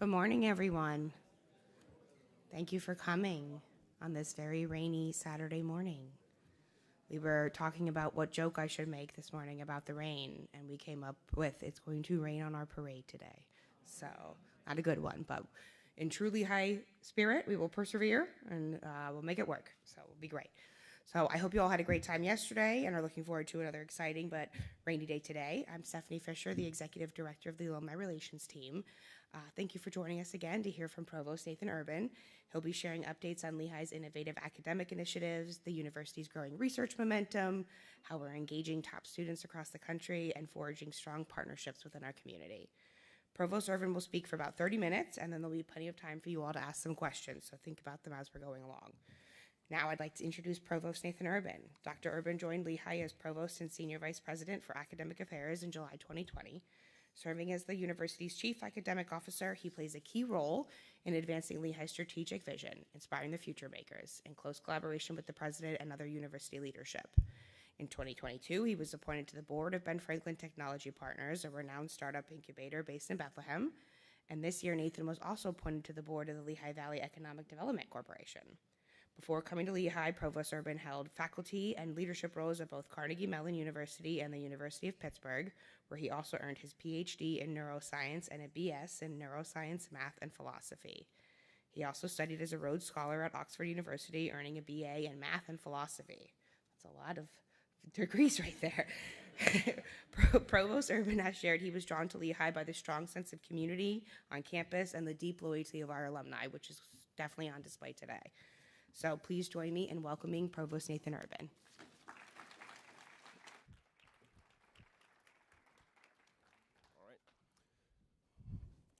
Good morning, everyone. Thank you for coming on this very rainy Saturday morning. We were talking about what joke I should make this morning about the rain, and we came up with it's going to rain on our parade today. So, not a good one, but in true Lehigh spirit, we will persevere and we'll make it work. So, it'll be great. So, I hope you all had a great time yesterday and are looking forward to another exciting but rainy day today. I'm Stephanie Fisher, the Executive Director of the Alumni Relations Team. Thank you for joining us again to hear from Provost Nathan Urban. He'll be sharing updates on Lehigh's innovative academic initiatives, the university's growing research momentum, how we're engaging top students across the country, and forging strong partnerships within our community. Provost Urban will speak for about 30 minutes, and then there'll be plenty of time for you all to ask some questions, so think about them as we're going along. Now I'd like to introduce Provost Nathan Urban. Dr. Urban joined Lehigh as Provost and Senior Vice President for Academic Affairs in July 2020. Serving as the university's Chief Academic Officer, he plays a key role in advancing Lehigh's strategic vision, inspiring the future makers, in close collaboration with the President and other university leadership. In 2022, he was appointed to the board of Ben Franklin Technology Partners, a renowned startup incubator based in Bethlehem. And this year, Nathan was also appointed to the board of the Lehigh Valley Economic Development Corporation. Before coming to Lehigh, Provost Urban held faculty and leadership roles at both Carnegie Mellon University and the University of Pittsburgh, where he also earned his PhD in neuroscience and a BS in neuroscience, math, and philosophy. He also studied as a Rhodes Scholar at Oxford University, earning a BA in math and philosophy. That's a lot of degrees right there. Provost Urban has shared he was drawn to Lehigh by the strong sense of community on campus and the deep loyalty of our alumni, which is definitely on display today. So please join me in welcoming Provost Nathan Urban. All right.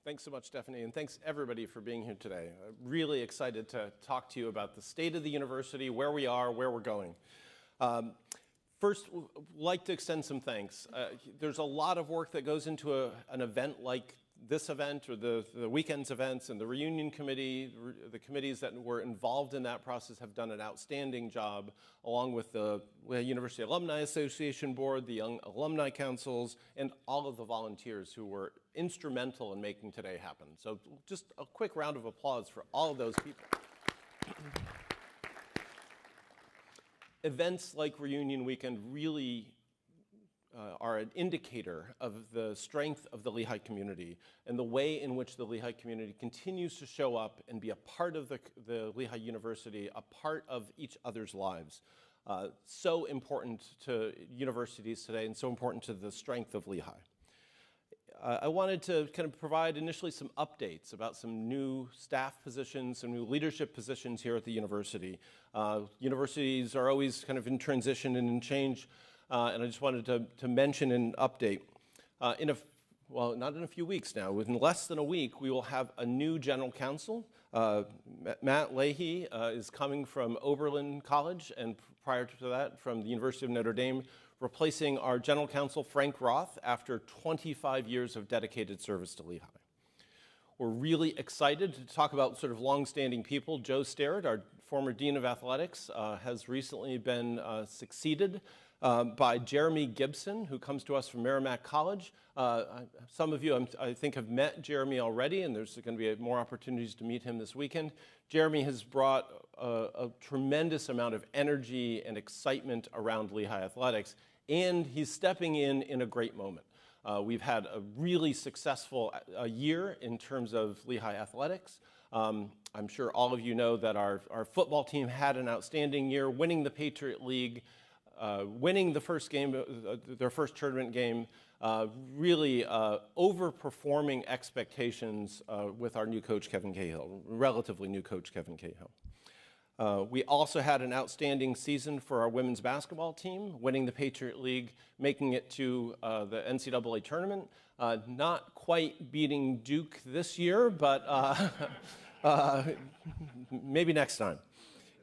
Thanks so much, Stephanie, and thanks everybody for being here today. I'm really excited to talk to you about the state of the university, where we are, where we're going. First, I'd like to extend some thanks. There's a lot of work that goes into an event like this event or the weekend's events, and the reunion committee, the committees that were involved in that process have done an outstanding job, along with the University Alumni Association Board, the Young Alumni Councils, and all of the volunteers who were instrumental in making today happen. So just a quick round of applause for all of those people. Events like Reunion Weekend really are an indicator of the strength of the Lehigh community and the way in which the Lehigh community continues to show up and be a part of the Lehigh University, a part of each other's lives. So important to universities today and so important to the strength of Lehigh. I wanted to kind of provide initially some updates about some new staff positions, some new leadership positions here at the university. Universities are always kind of in transition and in change. And I just wanted to mention an update. Well, not in a few weeks now, within less than a week, we will have a new general counsel. Matt Lehigh is coming from Oberlin College, and prior to that, from the University of Notre Dame, replacing our general counsel, Frank Roth, after 25 years of dedicated service to Lehigh. We're really excited to talk about sort of long-standing people. Joe Sterrett, our former Dean of Athletics, has recently been succeeded by Jeremy Gibson, who comes to us from Merrimack College. Some of you, I think, have met Jeremy already, and there's going to be more opportunities to meet him this weekend. Jeremy has brought a tremendous amount of energy and excitement around Lehigh athletics, and he's stepping in a great moment. We've had a really successful year in terms of Lehigh athletics. I'm sure all of you know that our football team had an outstanding year, winning the Patriot League, winning the first game, their first tournament game, really overperforming expectations with our new coach, Kevin Cahill, relatively new coach, Kevin Cahill. We also had an outstanding season for our women's basketball team, winning the Patriot League, making it to the NCAA tournament. Not quite beating Duke this year, but maybe next time.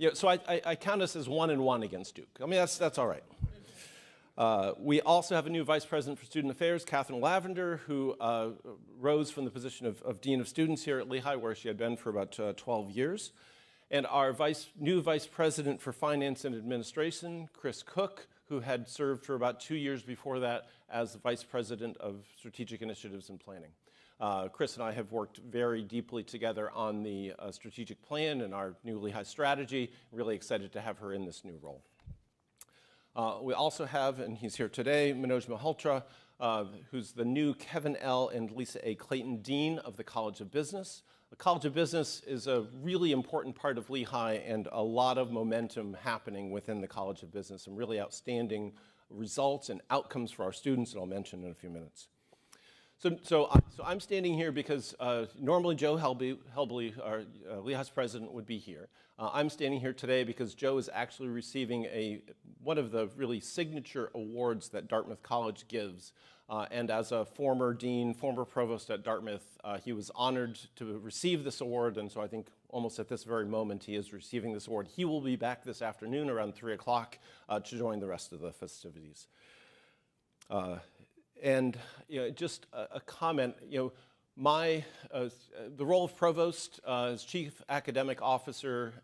Yeah, so I count us as 1-1 against Duke. I mean, that's all right. We also have a new Vice President for Student Affairs, Catherine Lavender, who rose from the position of Dean of Students here at Lehigh, where she had been for about 12 years. And our new Vice President for Finance and Administration, Chris Cook, who had served for about 2 years before that as the Vice President of Strategic Initiatives and Planning. Chris and I have worked very deeply together on the strategic plan and our new Lehigh strategy. Really excited to have her in this new role. We also have, and he's here today, Manoj Malhotra, who's the new Kevin L. and Lisa A. Clayton Dean of the College of Business. The College of Business is a really important part of Lehigh, and a lot of momentum happening within the College of Business, and really outstanding results and outcomes for our students that I'll mention in a few minutes. So I'm standing here because normally Joe Helbley, our Lehigh's president, would be here. I'm standing here today because Joe is actually receiving one of the really signature awards that Dartmouth College gives. And as a former dean, former provost at Dartmouth, he was honored to receive this award, and so I think almost at this very moment he is receiving this award. He will be back this afternoon around 3 o'clock to join the rest of the festivities. And just a comment, the role of provost as chief academic officer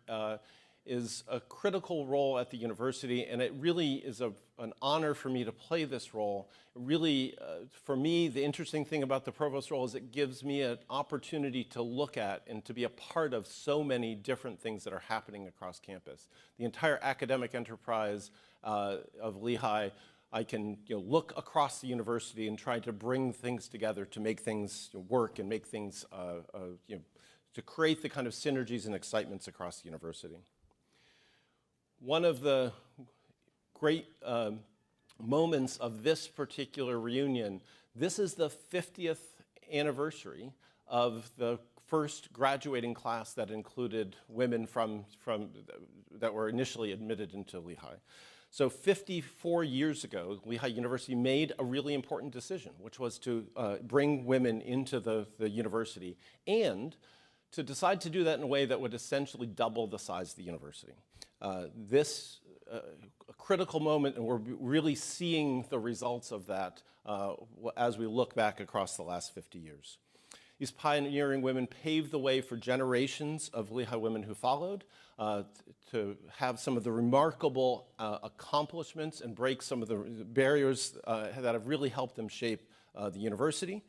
is a critical role at the university, and it really is an honor for me to play this role. Really, for me, the interesting thing about the provost role is it gives me an opportunity to look at and to be a part of so many different things that are happening across campus. The entire academic enterprise of Lehigh, I can look across the university and try to bring things together to make things work and make things, to create the kind of synergies and excitements across the university. One of the great moments of this particular reunion, this is the 50th anniversary of the first graduating class that included women that were initially admitted into Lehigh. So 54 years ago, Lehigh University made a really important decision, which was to bring women into the university and to decide to do that in a way that would essentially double the size of the university. This a critical moment, and we're really seeing the results of that as we look back across the last 50 years. These pioneering women paved the way for generations of Lehigh women who followed to have some of the remarkable accomplishments and break some of the barriers that have really helped them shape the university.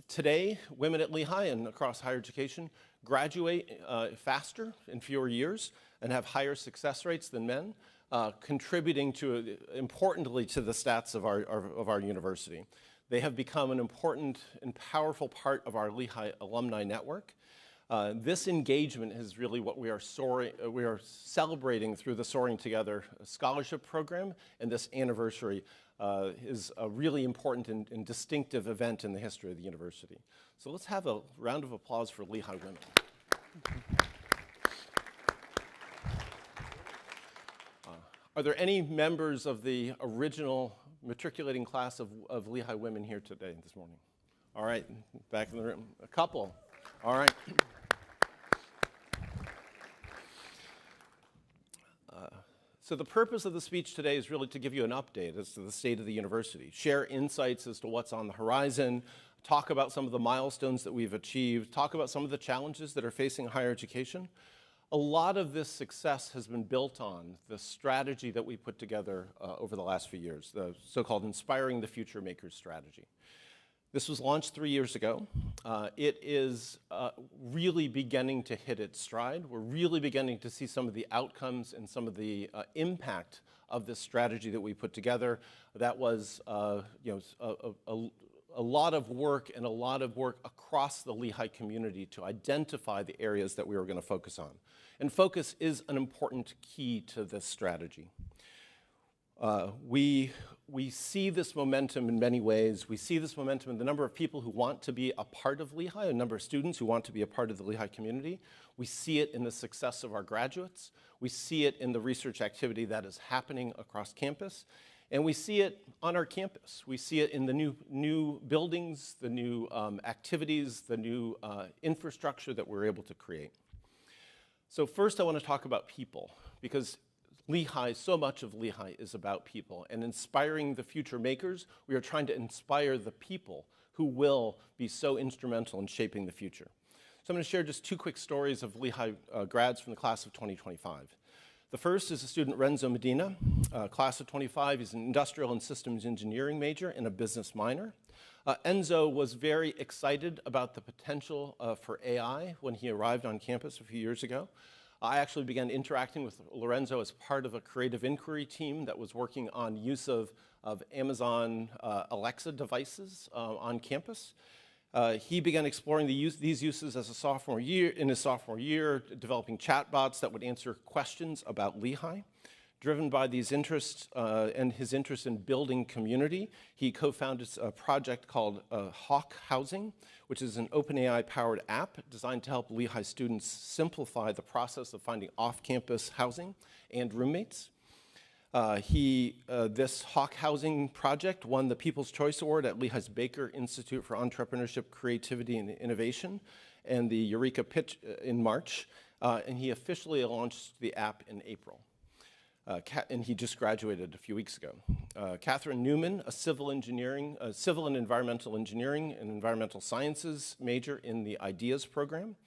Today, women at Lehigh and across higher education graduate faster in fewer years and have higher success rates than men, contributing importantly to the stats of our university. They have become an important and powerful part of our Lehigh alumni network. This engagement is really what we are celebrating through the Soaring Together scholarship program, and this anniversary is a really important and distinctive event in the history of the university. So let's have a round of applause for Lehigh women. Are there any members of the original matriculating class of Lehigh women here today, this morning? All right, back in the room. A couple. All right. So the purpose of the speech today is really to give you an update as to the state of the university, share insights as to what's on the horizon, talk about some of the milestones that we've achieved, talk about some of the challenges that are facing higher education. A lot of this success has been built on the strategy that we put together over the last few years, the so-called Inspiring the Future Makers strategy. This was launched 3 years ago. It is really beginning to hit its stride. We're really beginning to see some of the outcomes and some of the impact of this strategy that we put together. That was a lot of work and a lot of work across the Lehigh community to identify the areas that we were going to focus on. And focus is an important key to this strategy. We see this momentum in many ways. We see this momentum in the number of people who want to be a part of Lehigh, a number of students who want to be a part of the Lehigh community. We see it in the success of our graduates. We see it in the research activity that is happening across campus. And we see it on our campus. We see it in the new buildings, the new activities, the new infrastructure that we're able to create. So first I want to talk about people, because Lehigh, so much of Lehigh is about people, and inspiring the future makers, we are trying to inspire the people who will be so instrumental in shaping the future. So I'm going to share just two quick stories of Lehigh grads from the class of 2025. The first is the student Renzo Medina, class of 25. He's an industrial and systems engineering major and a business minor. Enzo was very excited about the potential for AI when he arrived on campus a few years ago. I actually began interacting with Lorenzo as part of a creative inquiry team that was working on use of Amazon Alexa devices on campus. He began exploring these uses as in his sophomore year, developing chatbots that would answer questions about Lehigh. Driven by these interests and his interest in building community, he co-founded a project called Hawk Housing, which is an OpenAI-powered app designed to help Lehigh students simplify the process of finding off-campus housing and roommates. This Hawk Housing project won the People's Choice Award at Lehigh's Baker Institute for Entrepreneurship, Creativity, and Innovation and the Eureka Pitch in March, and he officially launched the app in April. And he just graduated a few weeks ago. Catherine Newman, a civil and environmental engineering and environmental sciences major in the IDEAS program.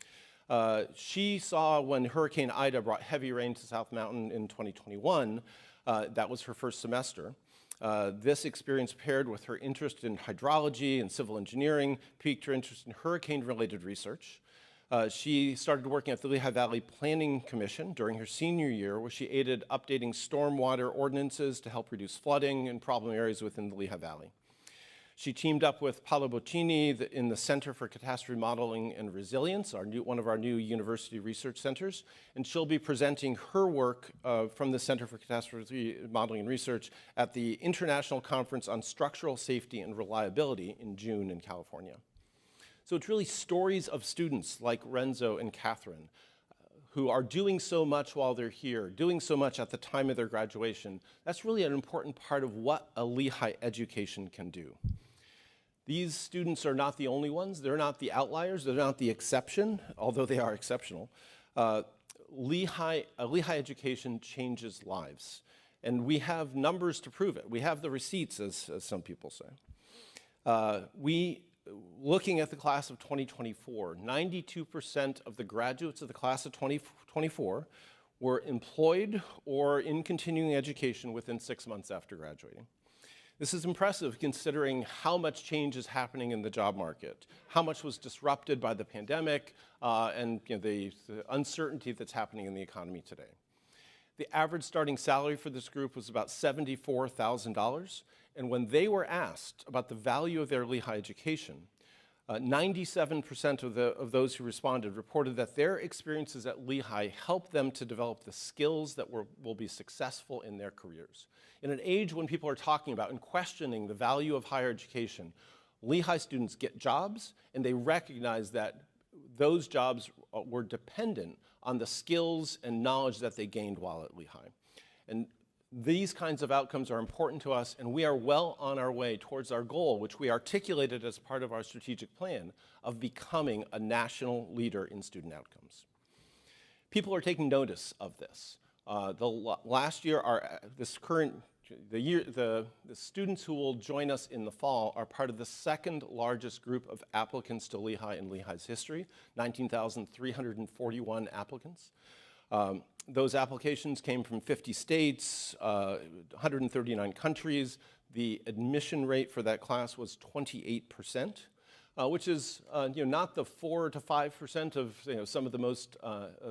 She saw when Hurricane Ida brought heavy rain to South Mountain in 2021, that was her first semester. This experience paired with her interest in hydrology and civil engineering piqued her interest in hurricane-related research. She started working at the Lehigh Valley Planning Commission during her senior year, where she aided updating stormwater ordinances to help reduce flooding in problem areas within the Lehigh Valley. She teamed up with Paolo Boccini in the Center for Catastrophe Modeling and Resilience, one of our new university research centers, and she'll be presenting her work from the Center for Catastrophe Modeling and Research at the International Conference on Structural Safety and Reliability in June in California. So it's really stories of students like Renzo and Catherine who are doing so much while they're here, doing so much at the time of their graduation. That's really an important part of what a Lehigh education can do. These students are not the only ones. They're not the outliers. They're not the exception, although they are exceptional. A Lehigh education changes lives. And we have numbers to prove it. We have the receipts, as some people say. Looking at the class of 2024, 92% of the graduates of the class of 2024 were employed or in continuing education within 6 months after graduating. This is impressive considering how much change is happening in the job market, how much was disrupted by the pandemic, and the uncertainty that's happening in the economy today. The average starting salary for this group was about $74,000. And when they were asked about the value of their Lehigh education, 97% of those who responded reported that their experiences at Lehigh helped them to develop the skills that will be successful in their careers. In an age when people are talking about and questioning the value of higher education, Lehigh students get jobs, and they recognize that those jobs were dependent on the skills and knowledge that they gained while at Lehigh. And these kinds of outcomes are important to us, and we are well on our way towards our goal, which we articulated as part of our strategic plan, of becoming a national leader in student outcomes. People are taking notice of this. Last year, the students who will join us in the fall are part of the second largest group of applicants to Lehigh in Lehigh's history, 19,341 applicants. Those applications came from 50 states, 139 countries. The admission rate for that class was 28%, which is not the 4 to 5% of some of the most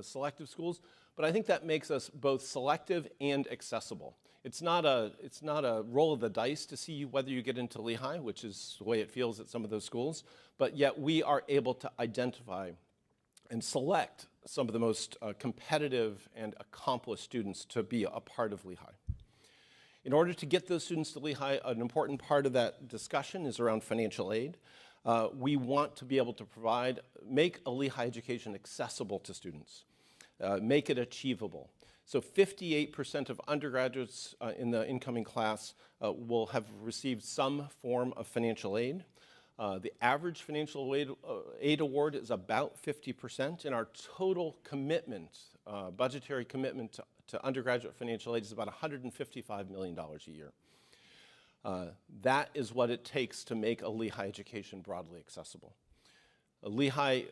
selective schools, but I think that makes us both selective and accessible. It's not a roll of the dice to see whether you get into Lehigh, which is the way it feels at some of those schools, but yet we are able to identify and select some of the most competitive and accomplished students to be a part of Lehigh. In order to get those students to Lehigh, an important part of that discussion is around financial aid. We want to be able to make a Lehigh education accessible to students, make it achievable. So 58% of undergraduates in the incoming class will have received some form of financial aid. The average financial aid award is about 50%, and our total commitment, budgetary commitment to undergraduate financial aid is about $155 million a year. That is what it takes to make a Lehigh education broadly accessible. Lehigh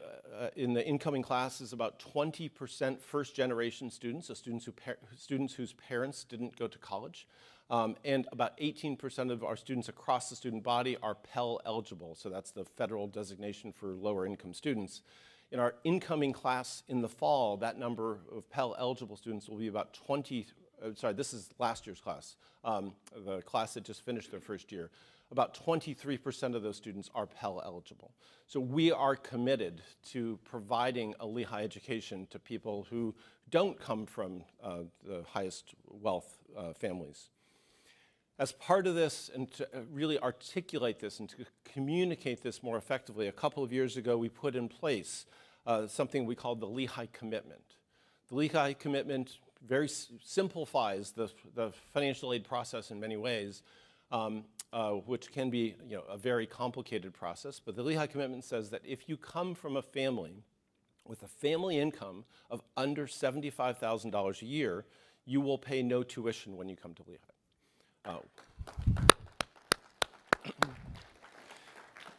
in the incoming class is about 20% first-generation students, so students whose parents didn't go to college. And about 18% of our students across the student body are Pell eligible, so that's the federal designation for lower income students. In our incoming class in the fall, that number of Pell eligible students will be about this is last year's class, the class that just finished their first year. About 23% of those students are Pell eligible. So we are committed to providing a Lehigh education to people who don't come from the highest wealth families. As part of this, and to really articulate this and to communicate this more effectively, a couple of years ago we put in place something we called the Lehigh Commitment. The Lehigh Commitment very simplifies the financial aid process in many ways, which can be a very complicated process. But the Lehigh Commitment says that if you come from a family with a family income of under $75,000 a year, you will pay no tuition when you come to Lehigh.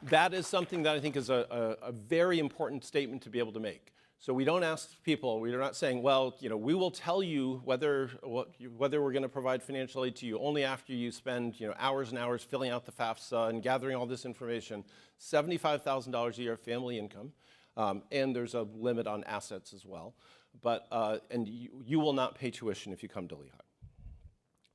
That is something that I think is a very important statement to be able to make. So we don't ask people, we're not saying, well, we will tell you whether we're going to provide financial aid to you only after you spend hours and hours filling out the FAFSA and gathering all this information. $75,000 a year family income, and there's a limit on assets as well. But and you will not pay tuition if you come to Lehigh.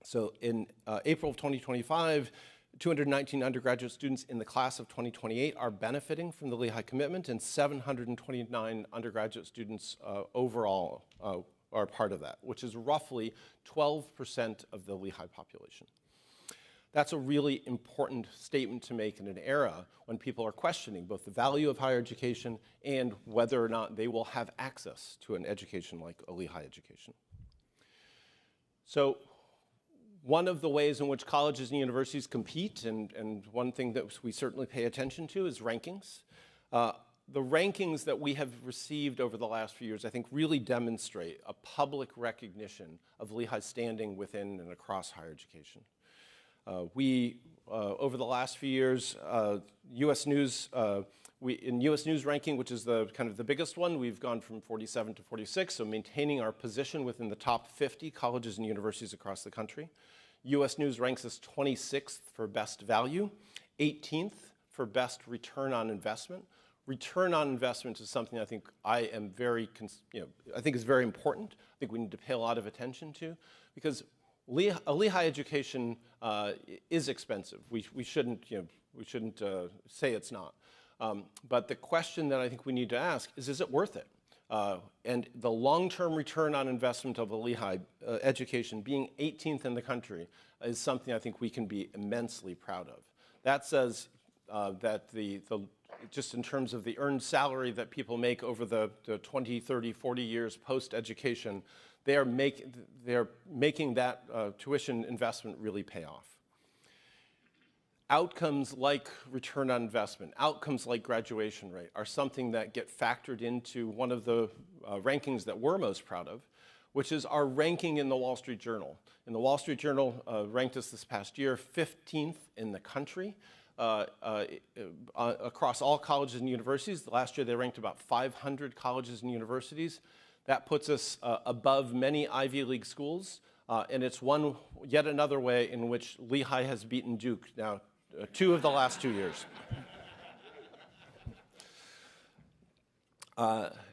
So in April of 2025, 219 undergraduate students in the class of 2028 are benefiting from the Lehigh Commitment, and 729 undergraduate students overall are part of that, which is roughly 12% of the Lehigh population. That's a really important statement to make in an era when people are questioning both the value of higher education and whether or not they will have access to an education like a Lehigh education. So one of the ways in which colleges and universities compete, and one thing that we certainly pay attention to, is rankings. The rankings that we have received over the last few years, I think, really demonstrate a public recognition of Lehigh's standing within and across higher education. Over the last few years, U.S. News, in U.S. News ranking, which is the kind of the biggest one, we've gone from 47 to 46, so maintaining our position within the top 50 colleges and universities across the country. U.S. News ranks us 26th for best value, 18th for best return on investment. Return on investment is something I think I think is very important. I think we need to pay a lot of attention to, because a Lehigh education is expensive. We shouldn't say it's not. But the question that I think we need to ask is it worth it? And the long-term return on investment of a Lehigh education being 18th in the country is something I think we can be immensely proud of. That says that just in terms of the earned salary that people make over the 20, 30, 40 years post-education, they're making that tuition investment really pay off. Outcomes like return on investment, outcomes like graduation rate are something that get factored into one of the rankings that we're most proud of, which is our ranking in the Wall Street Journal. And the Wall Street Journal ranked us this past year 15th in the country across all colleges and universities. Last year they ranked about 500 colleges and universities. That puts us above many Ivy League schools, and it's yet another way in which Lehigh has beaten Duke now 2 of the last 2 years.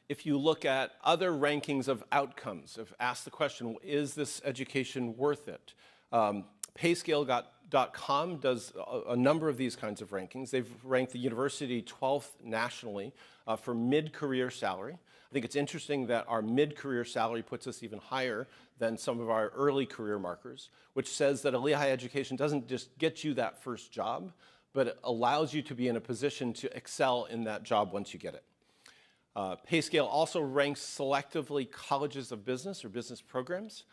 If you look at other rankings of outcomes, ask the question, is this education worth it? Payscale.com does a number of these kinds of rankings. They've ranked the university 12th nationally for mid-career salary. I think it's interesting that our mid-career salary puts us even higher than some of our early career markers, which says that a Lehigh education doesn't just get you that first job, but it allows you to be in a position to excel in that job once you get it. Payscale also ranks selectively colleges of business or business programs,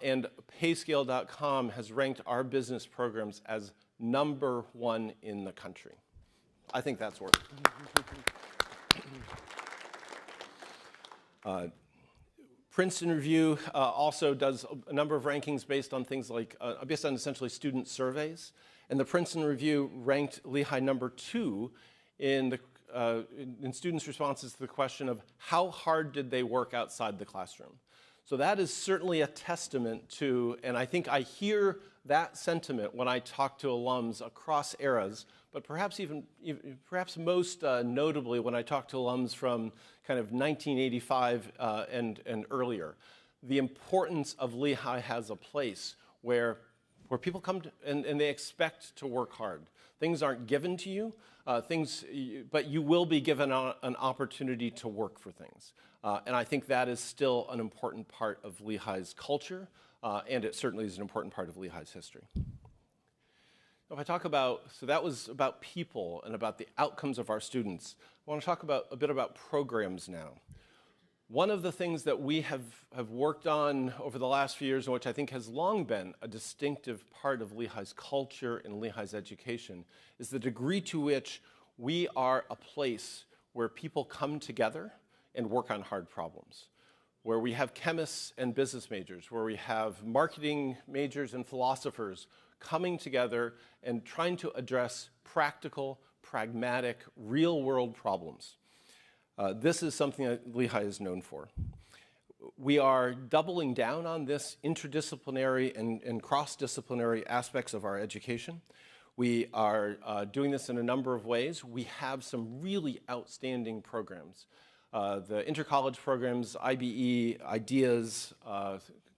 and Payscale.com has ranked our business programs as #1 in the country. I think that's worth it. Princeton Review also does a number of rankings based on things like, based on essentially student surveys. And the Princeton Review ranked Lehigh #2 in the in students' responses to the question of how hard did they work outside the classroom. So that is certainly a testament to, and I think I hear that sentiment when I talk to alums across eras, but perhaps perhaps most notably when I talk to alums from kind of 1985 and earlier. The importance of Lehigh has a place where people come to, and they expect to work hard. Things aren't given to you, but you will be given an opportunity to work for things. And I think that is still an important part of Lehigh's culture, and it certainly is an important part of Lehigh's history. If I talk about, so that was about people and about the outcomes of our students. I want to talk a bit about programs now. One of the things that we have worked on over the last few years, and which I think has long been a distinctive part of Lehigh's culture and Lehigh's education, is the degree to which we are a place where people come together and work on hard problems, where we have chemists and business majors, where we have marketing majors and philosophers coming together and trying to address practical, pragmatic, real-world problems. This is something that Lehigh is known for. We are doubling down on this interdisciplinary and cross-disciplinary aspects of our education. We are doing this in a number of ways. We have some really outstanding programs. The inter-college programs, IBE, IDEAS,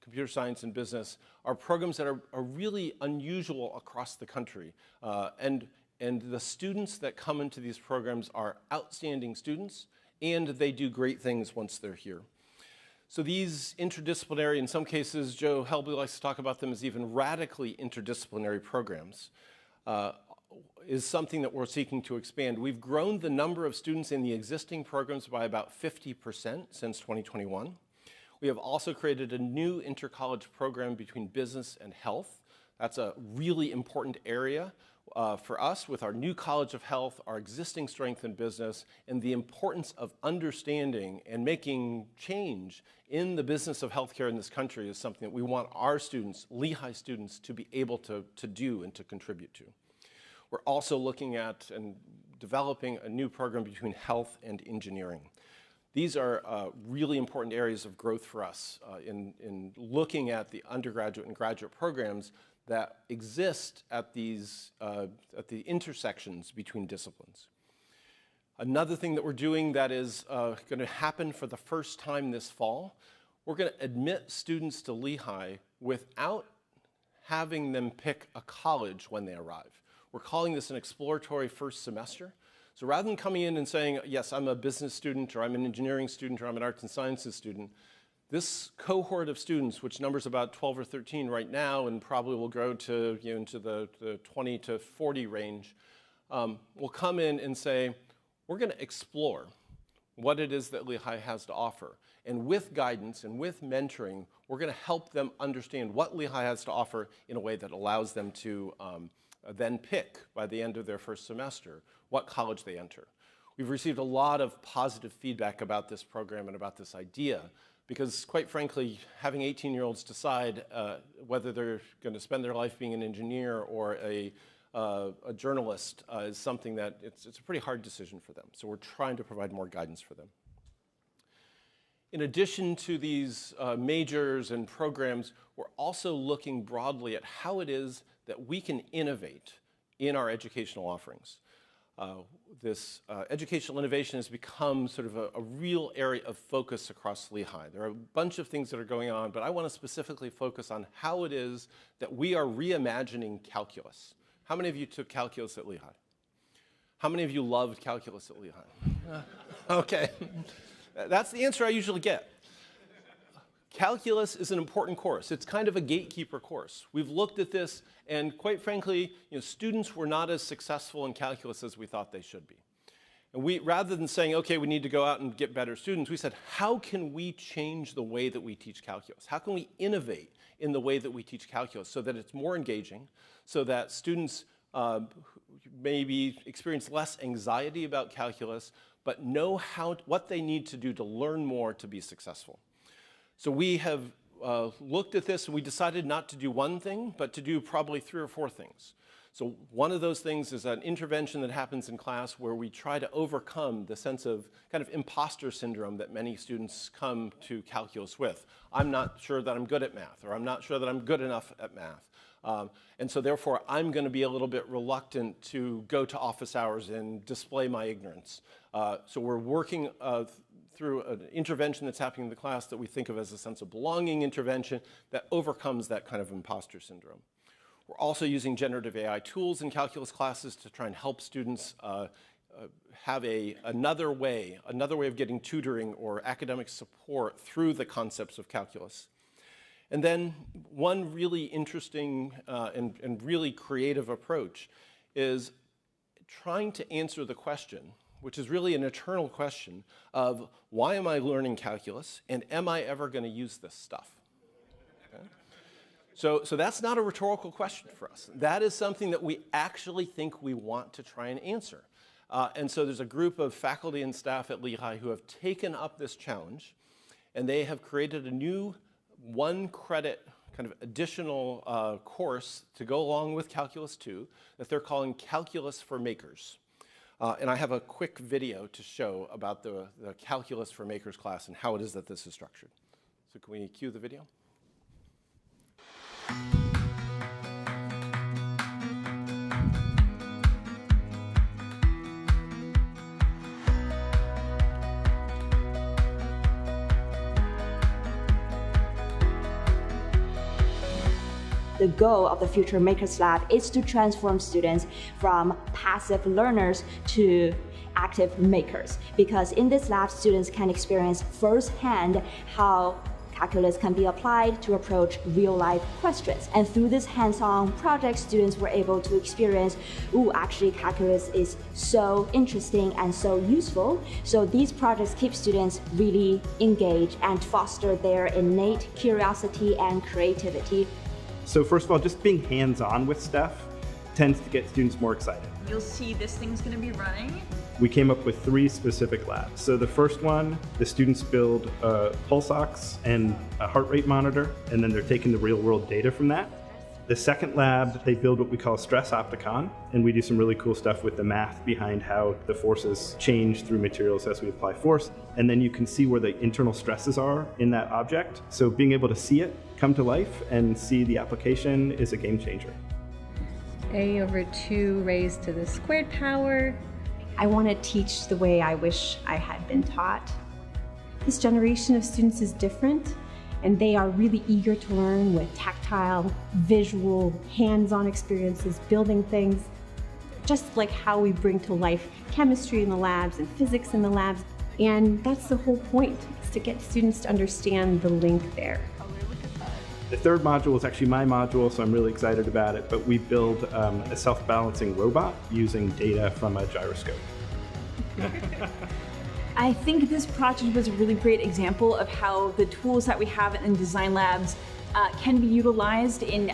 computer science and business, are programs that are really unusual across the country. And the students that come into these programs are outstanding students, and they do great things once they're here. So these interdisciplinary, in some cases, Joe Helby likes to talk about them as even radically interdisciplinary programs, is something that we're seeking to expand. We've grown the number of students in the existing programs by about 50% since 2021. We have also created a new inter-college program between business and health. That's a really important area for us with our new College of Health, our existing strength in business, and the importance of understanding and making change in the business of healthcare in this country is something that we want our students, Lehigh students, to be able to do and to contribute to. We're also looking at and developing a new program between health and engineering. These are really important areas of growth for us in looking at the undergraduate and graduate programs that exist at the intersections between disciplines. Another thing that we're doing that is going to happen for the first time this fall, we're going to admit students to Lehigh without having them pick a college when they arrive. We're calling this an exploratory first semester. So rather than coming in and saying, yes, I'm a business student, or I'm an engineering student, or I'm an arts and sciences student, this cohort of students, which numbers about 12 or 13 right now and probably will grow to into the 20 to 40 range, will come in and say, we're going to explore what it is that Lehigh has to offer. And with guidance and with mentoring, we're going to help them understand what Lehigh has to offer in a way that allows them to then pick, by the end of their first semester, what college they enter. We've received a lot of positive feedback about this program and about this idea, because quite frankly, having 18-year-olds decide whether they're going to spend their life being an engineer or a journalist is something that it's a pretty hard decision for them. So we're trying to provide more guidance for them. In addition to these majors and programs, we're also looking broadly at how it is that we can innovate in our educational offerings. This educational innovation has become sort of a real area of focus across Lehigh. There are a bunch of things that are going on, but I want to specifically focus on how it is that we are reimagining calculus. How many of you took calculus at Lehigh? How many of you loved calculus at Lehigh? Okay, that's the answer I usually get. Calculus is an important course. It's kind of a gatekeeper course. We've looked at this, and quite frankly, students were not as successful in calculus as we thought they should be. And we, rather than saying, okay, we need to go out and get better students, we said, how can we change the way that we teach calculus? How can we innovate in the way that we teach calculus so that it's more engaging, so that students maybe experience less anxiety about calculus, but know what they need to do to learn more to be successful? So we have looked at this, and we decided not to do one thing, but to do probably 3 or 4 things. So one of those things is an intervention that happens in class where we try to overcome the sense of kind of imposter syndrome that many students come to calculus with. I'm not sure that I'm good at math, or I'm not sure that I'm good enough at math. And so therefore, I'm going to be a little bit reluctant to go to office hours and display my ignorance. So we're working through an intervention that's happening in the class that we think of as a sense of belonging intervention that overcomes that kind of imposter syndrome. We're also using generative AI tools in calculus classes to try and help students have another way of getting tutoring or academic support through the concepts of calculus. And then one really interesting and really creative approach is trying to answer the question, which is really an eternal question, of why am I learning calculus and am I ever going to use this stuff? Okay? So that's not a rhetorical question for us. That is something that we actually think we want to try and answer. And so there's a group of faculty and staff at Lehigh who have taken up this challenge, and they have created a new 1-credit kind of additional course to go along with Calculus 2 that they're calling Calculus for Makers. And I have a quick video to show about the Calculus for Makers class and how it is that this is structured. So can we cue the video? The goal of the Future Makers Lab is to transform students from passive learners to active makers. Because in this lab, students can experience firsthand how calculus can be applied to approach real-life questions. And through this hands-on project, students were able to experience, actually calculus is so interesting and so useful. So these projects keep students really engaged and foster their innate curiosity and creativity. So first of all, just being hands-on with stuff tends to get students more excited. You'll see this thing's going to be running. We came up with 3 specific labs. So the first one, the students build a pulse ox and a heart rate monitor, and then they're taking the real-world data from that. The second lab, they build what we call stress opticon, and we do some really cool stuff with the math behind how the forces change through materials as we apply force. And then you can see where the internal stresses are in that object. So being able to see it come to life and see the application is a game changer. A over 2 raised to the squared power. I want to teach the way I wish I had been taught. This generation of students is different, and they are really eager to learn with tactile, visual, hands-on experiences, building things, just like how we bring to life chemistry in the labs and physics in the labs. And that's the whole point, is to get students to understand the link there. The third module is actually my module, so I'm really excited about it, but we build a self-balancing robot using data from a gyroscope. I think this project was a really great example of how the tools that we have in design labs can be utilized in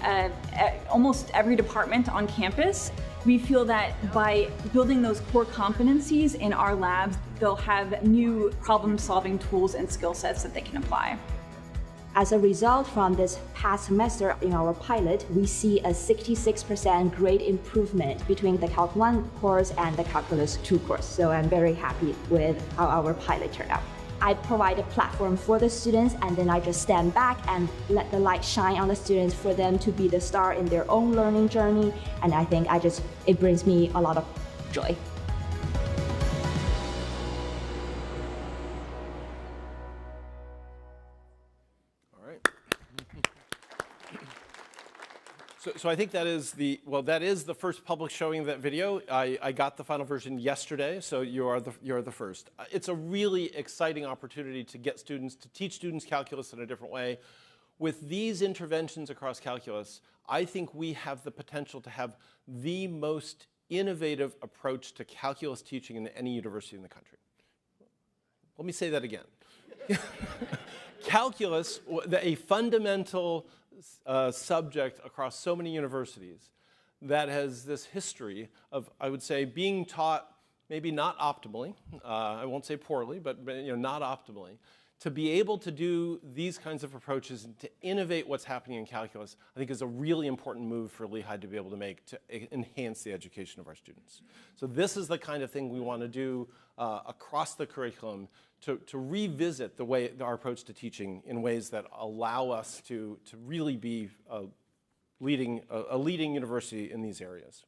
almost every department on campus. We feel that by building those core competencies in our labs, they'll have new problem-solving tools and skill sets that they can apply. As a result from this past semester in our pilot, we see a 66% grade improvement between the Calc 1 course and the Calculus 2 course. So I'm very happy with how our pilot turned out. I provide a platform for the students, and then I just stand back and let the light shine on the students for them to be the star in their own learning journey. And I think it brings me a lot of joy. So I think that is the first public showing of that video. I got the final version yesterday, so you're the first. It's a really exciting opportunity to get students, to teach students calculus in a different way. With these interventions across calculus, I think we have the potential to have the most innovative approach to calculus teaching in any university in the country. Let me say that again. Calculus, a fundamental subject across so many universities that has this history of, I would say, being taught maybe not optimally, I won't say poorly, but not optimally, To be able to do these kinds of approaches and to innovate what's happening in calculus, I think is a really important move for Lehigh to be able to make to enhance the education of our students. So this is the kind of thing we want to do across the curriculum to revisit the way, our approach to teaching in ways that allow us to really be a leading university in these areas.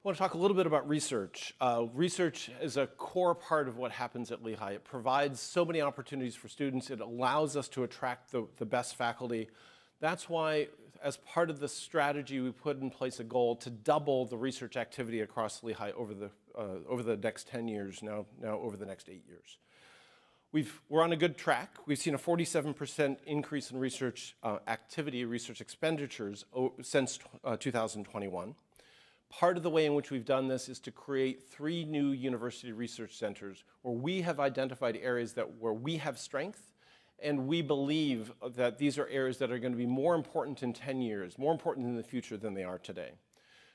I want to talk a little bit about research. Research is a core part of what happens at Lehigh. It provides so many opportunities for students. It allows us to attract the best faculty. That's why, as part of the strategy, we put in place a goal to double the research activity across Lehigh over the next 10 years, now over the next 8 years. We're on a good track. We've seen a 47% increase in research activity, research expenditures since 2021. Part of the way in which we've done this is to create 3 new university research centers where we have identified areas where we have strength, and we believe that these are areas that are going to be more important in 10 years, more important in the future than they are today.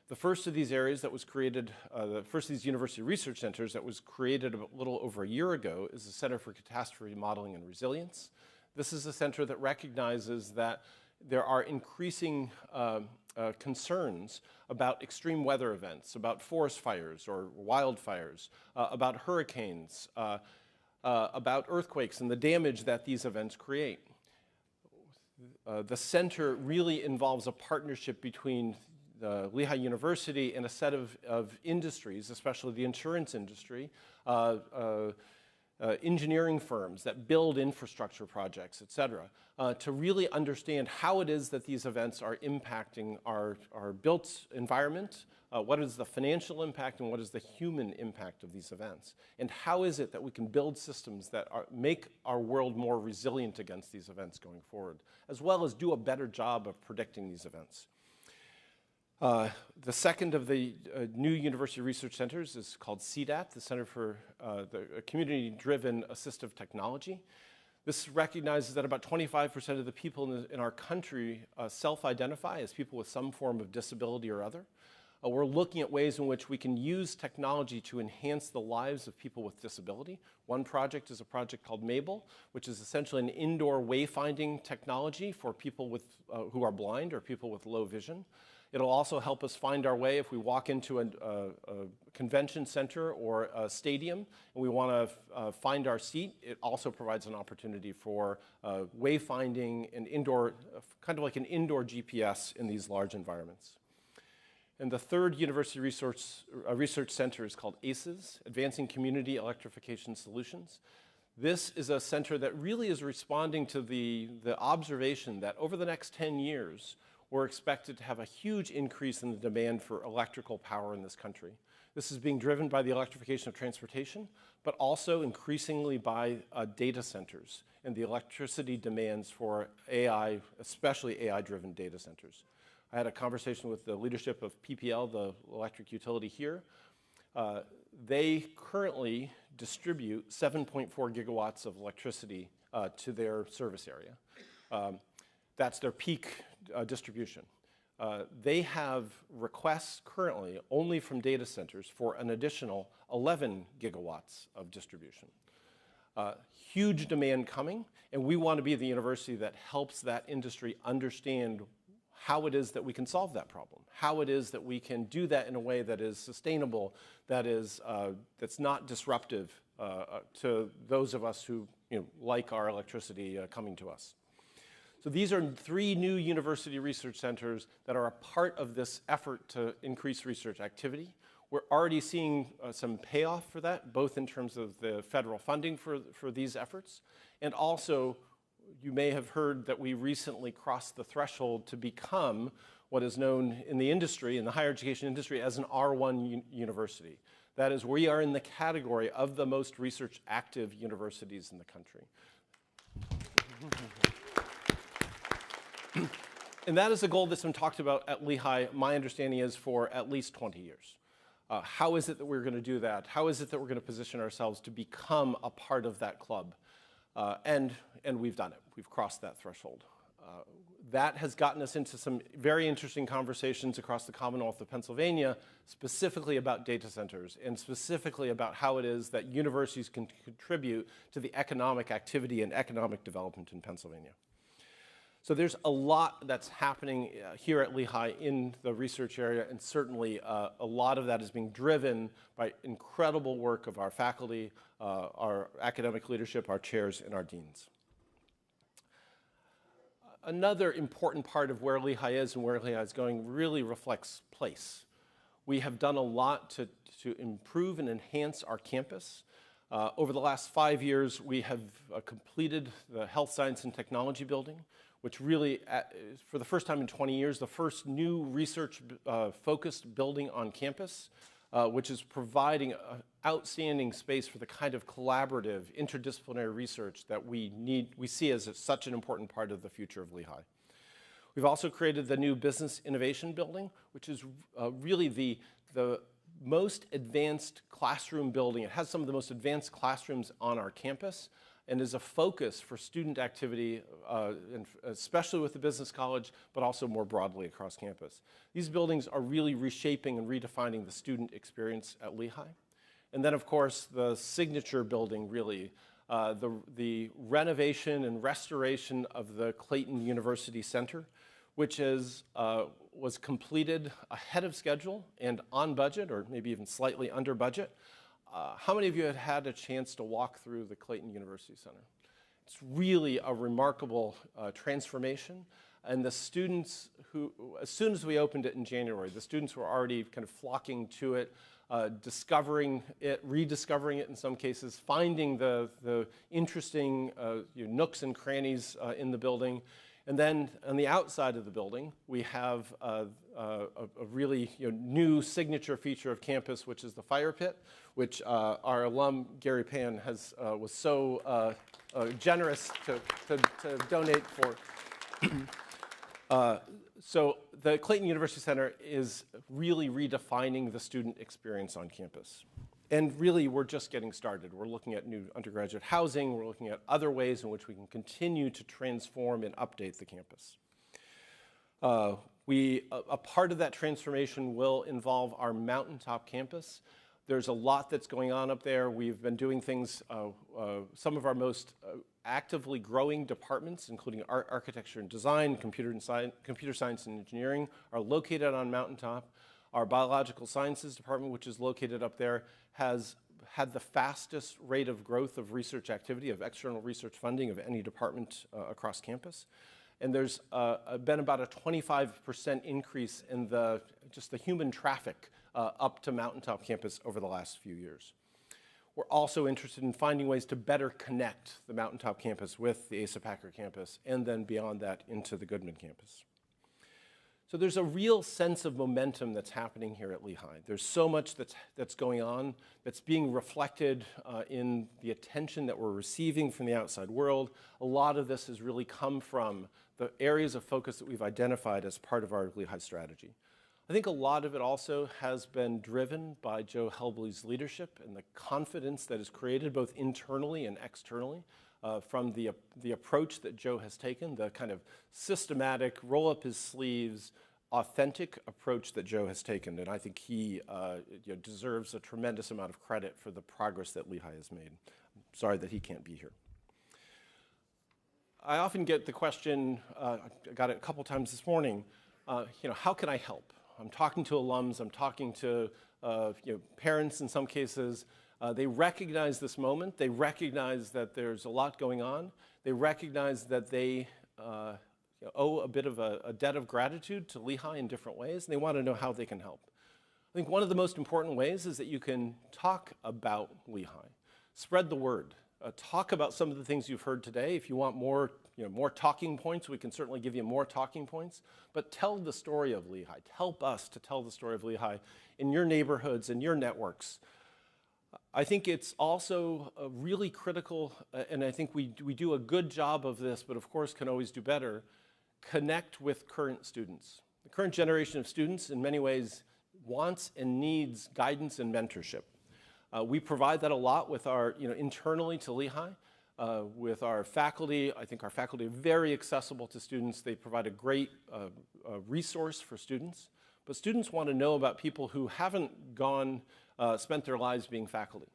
The first of these areas that was created, the first of these university research centers that was created a little over a year ago is the Center for Catastrophe Modeling and Resilience. This is a center that recognizes that there are increasing concerns about extreme weather events, about forest fires or wildfires, about hurricanes, about earthquakes and the damage that these events create. The center really involves a partnership between Lehigh University and a set of industries, especially the insurance industry, engineering firms that build infrastructure projects, et cetera, to really understand how it is that these events are impacting our built environment, what is the financial impact and what is the human impact of these events, and how is it that we can build systems that make our world more resilient against these events going forward, as well as do a better job of predicting these events. The second of the new university research centers is called CDAT, the Center for the Community-Driven Assistive Technology. This recognizes that about 25% of the people in our country self-identify as people with some form of disability or other. We're looking at ways in which we can use technology to enhance the lives of people with disability. One project is a project called Mabel, which is essentially an indoor wayfinding technology for people who are blind or people with low vision. It'll also help us find our way if we walk into a convention center or a stadium and we want to find our seat. It also provides an opportunity for wayfinding and indoor, kind of like an indoor GPS in these large environments. And the third university research center is called ACES, Advancing Community Electrification Solutions. This is a center that really is responding to the observation that over the next 10 years, we're expected to have a huge increase in the demand for electrical power in this country. This is being driven by the electrification of transportation, but also increasingly by data centers and the electricity demands for AI, especially AI-driven data centers. I had a conversation with the leadership of PPL, the electric utility here. They currently distribute 7.4 gigawatts of electricity to their service area. That's their peak distribution. They have requests currently only from data centers for an additional 11 gigawatts of distribution. Huge demand coming, and we want to be the university that helps that industry understand how it is that we can solve that problem, how it is that we can do that in a way that is sustainable, that's not disruptive to those of us who like our electricity coming to us. So these are 3 new university research centers that are a part of this effort to increase research activity. We're already seeing some payoff for that, both in terms of the federal funding for these efforts, and also you may have heard that we recently crossed the threshold to become what is known in the industry, in the higher education industry, as an R1 university. That is, we are in the category of the most research active universities in the country. And that is a goal that's been talked about at Lehigh, my understanding is, for at least 20 years. How is it that we're going to do that? How is it that we're going to position ourselves to become a part of that club? And we've done it. We've crossed that threshold. that has gotten us into some very interesting conversations across the Commonwealth of Pennsylvania, specifically about data centers and specifically about how it is that universities can contribute to the economic activity and economic development in Pennsylvania. So there's a lot that's happening here at Lehigh in the research area, and certainly a lot of that is being driven by incredible work of our faculty, our academic leadership, our chairs, and our deans. Another important part of where Lehigh is and where Lehigh is going really reflects place. We have done a lot to improve and enhance our campus. Over the last 5 years, we have completed the Health Science and Technology building, which really, for the first time in 20 years, the first new research-focused building on campus, which is providing outstanding space for the kind of collaborative, interdisciplinary research that we see as such an important part of the future of Lehigh. We've also created the new Business Innovation Building, which is really the most advanced classroom building. It has some of the most advanced classrooms on our campus and is a focus for student activity, and especially with the business college, but also more broadly across campus. These buildings are really reshaping and redefining the student experience at Lehigh. And then, of course, the signature building, really, the renovation and restoration of the Clayton University Center, which was completed ahead of schedule and on budget, or maybe even slightly under budget. How many of you had had a chance to walk through the Clayton University Center? It's really a remarkable transformation. And the students who, as soon as we opened it in January, the students were already kind of flocking to it, discovering it, rediscovering it in some cases, finding the interesting nooks and crannies in the building. And then on the outside of the building, we have a really new signature feature of campus, which is the fire pit, which our alum, Gary Pan, was so generous to donate for. So the Clayton University Center is really redefining the student experience on campus. And really, we're just getting started. We're looking at new undergraduate housing. We're looking at other ways in which we can continue to transform and update the campus. A part of that transformation will involve our mountaintop campus. There's a lot that's going on up there. We've been doing things, some of our most actively growing departments, including art, architecture and design, computer science and engineering, are located on mountaintop. Our biological sciences department, which is located up there, has had the fastest rate of growth of research activity, of external research funding of any department across campus. And there's been about a 25% increase in just the human traffic up to Mountaintop campus over the last few years. We're also interested in finding ways to better connect the Mountaintop campus with the Asa Packard campus, and then beyond that into the Goodman campus. So there's a real sense of momentum that's happening here at Lehigh. There's so much that's going on, that's being reflected in the attention that we're receiving from the outside world. A lot of this has really come from the areas of focus that we've identified as part of our Lehigh strategy. I think a lot of it also has been driven by Joe Helbley's leadership and the confidence that is created both internally and externally from the approach that Joe has taken, the kind of systematic, roll up his sleeves, authentic approach that Joe has taken. And I think he deserves a tremendous amount of credit for the progress that Lehigh has made. I'm sorry that he can't be here. I often get the question, I got it a couple times this morning, how can I help? I'm talking to alums, I'm talking to parents in some cases. They recognize this moment. They recognize that there's a lot going on. They recognize that they owe a bit of a debt of gratitude to Lehigh in different ways, and they want to know how they can help. I think one of the most important ways is that you can talk about Lehigh. Spread the word. Talk about some of the things you've heard today. If you want more, more talking points, we can certainly give you more talking points. But tell the story of Lehigh. Help us to tell the story of Lehigh in your neighborhoods and your networks. I think it's also really critical, and I think we do a good job of this, but of course can always do better, connect with current students. The current generation of students in many ways wants and needs guidance and mentorship. We provide that a lot with our, internally to Lehigh, with our faculty. I think our faculty are very accessible to students. They provide a great resource for students. But students want to know about people who haven't spent their lives being faculty.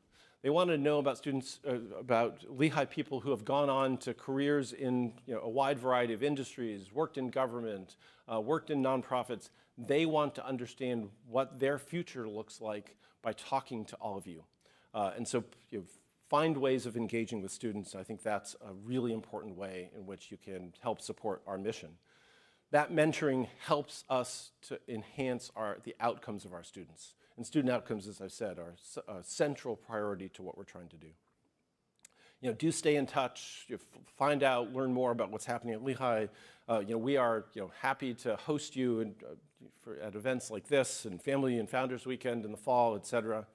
They want to know about students, about Lehigh people who have gone on to careers in a wide variety of industries, worked in government, worked in nonprofits. They want to understand what their future looks like by talking to all of you. And so find ways of engaging with students. I think that's a really important way in which you can help support our mission. That mentoring helps us to enhance the outcomes of our students. And student outcomes, as I've said, are a central priority to what we're trying to do. Do stay in touch, find out, learn more about what's happening at Lehigh. We are happy to host you at events like this and Family and Founders Weekend in the fall, et cetera.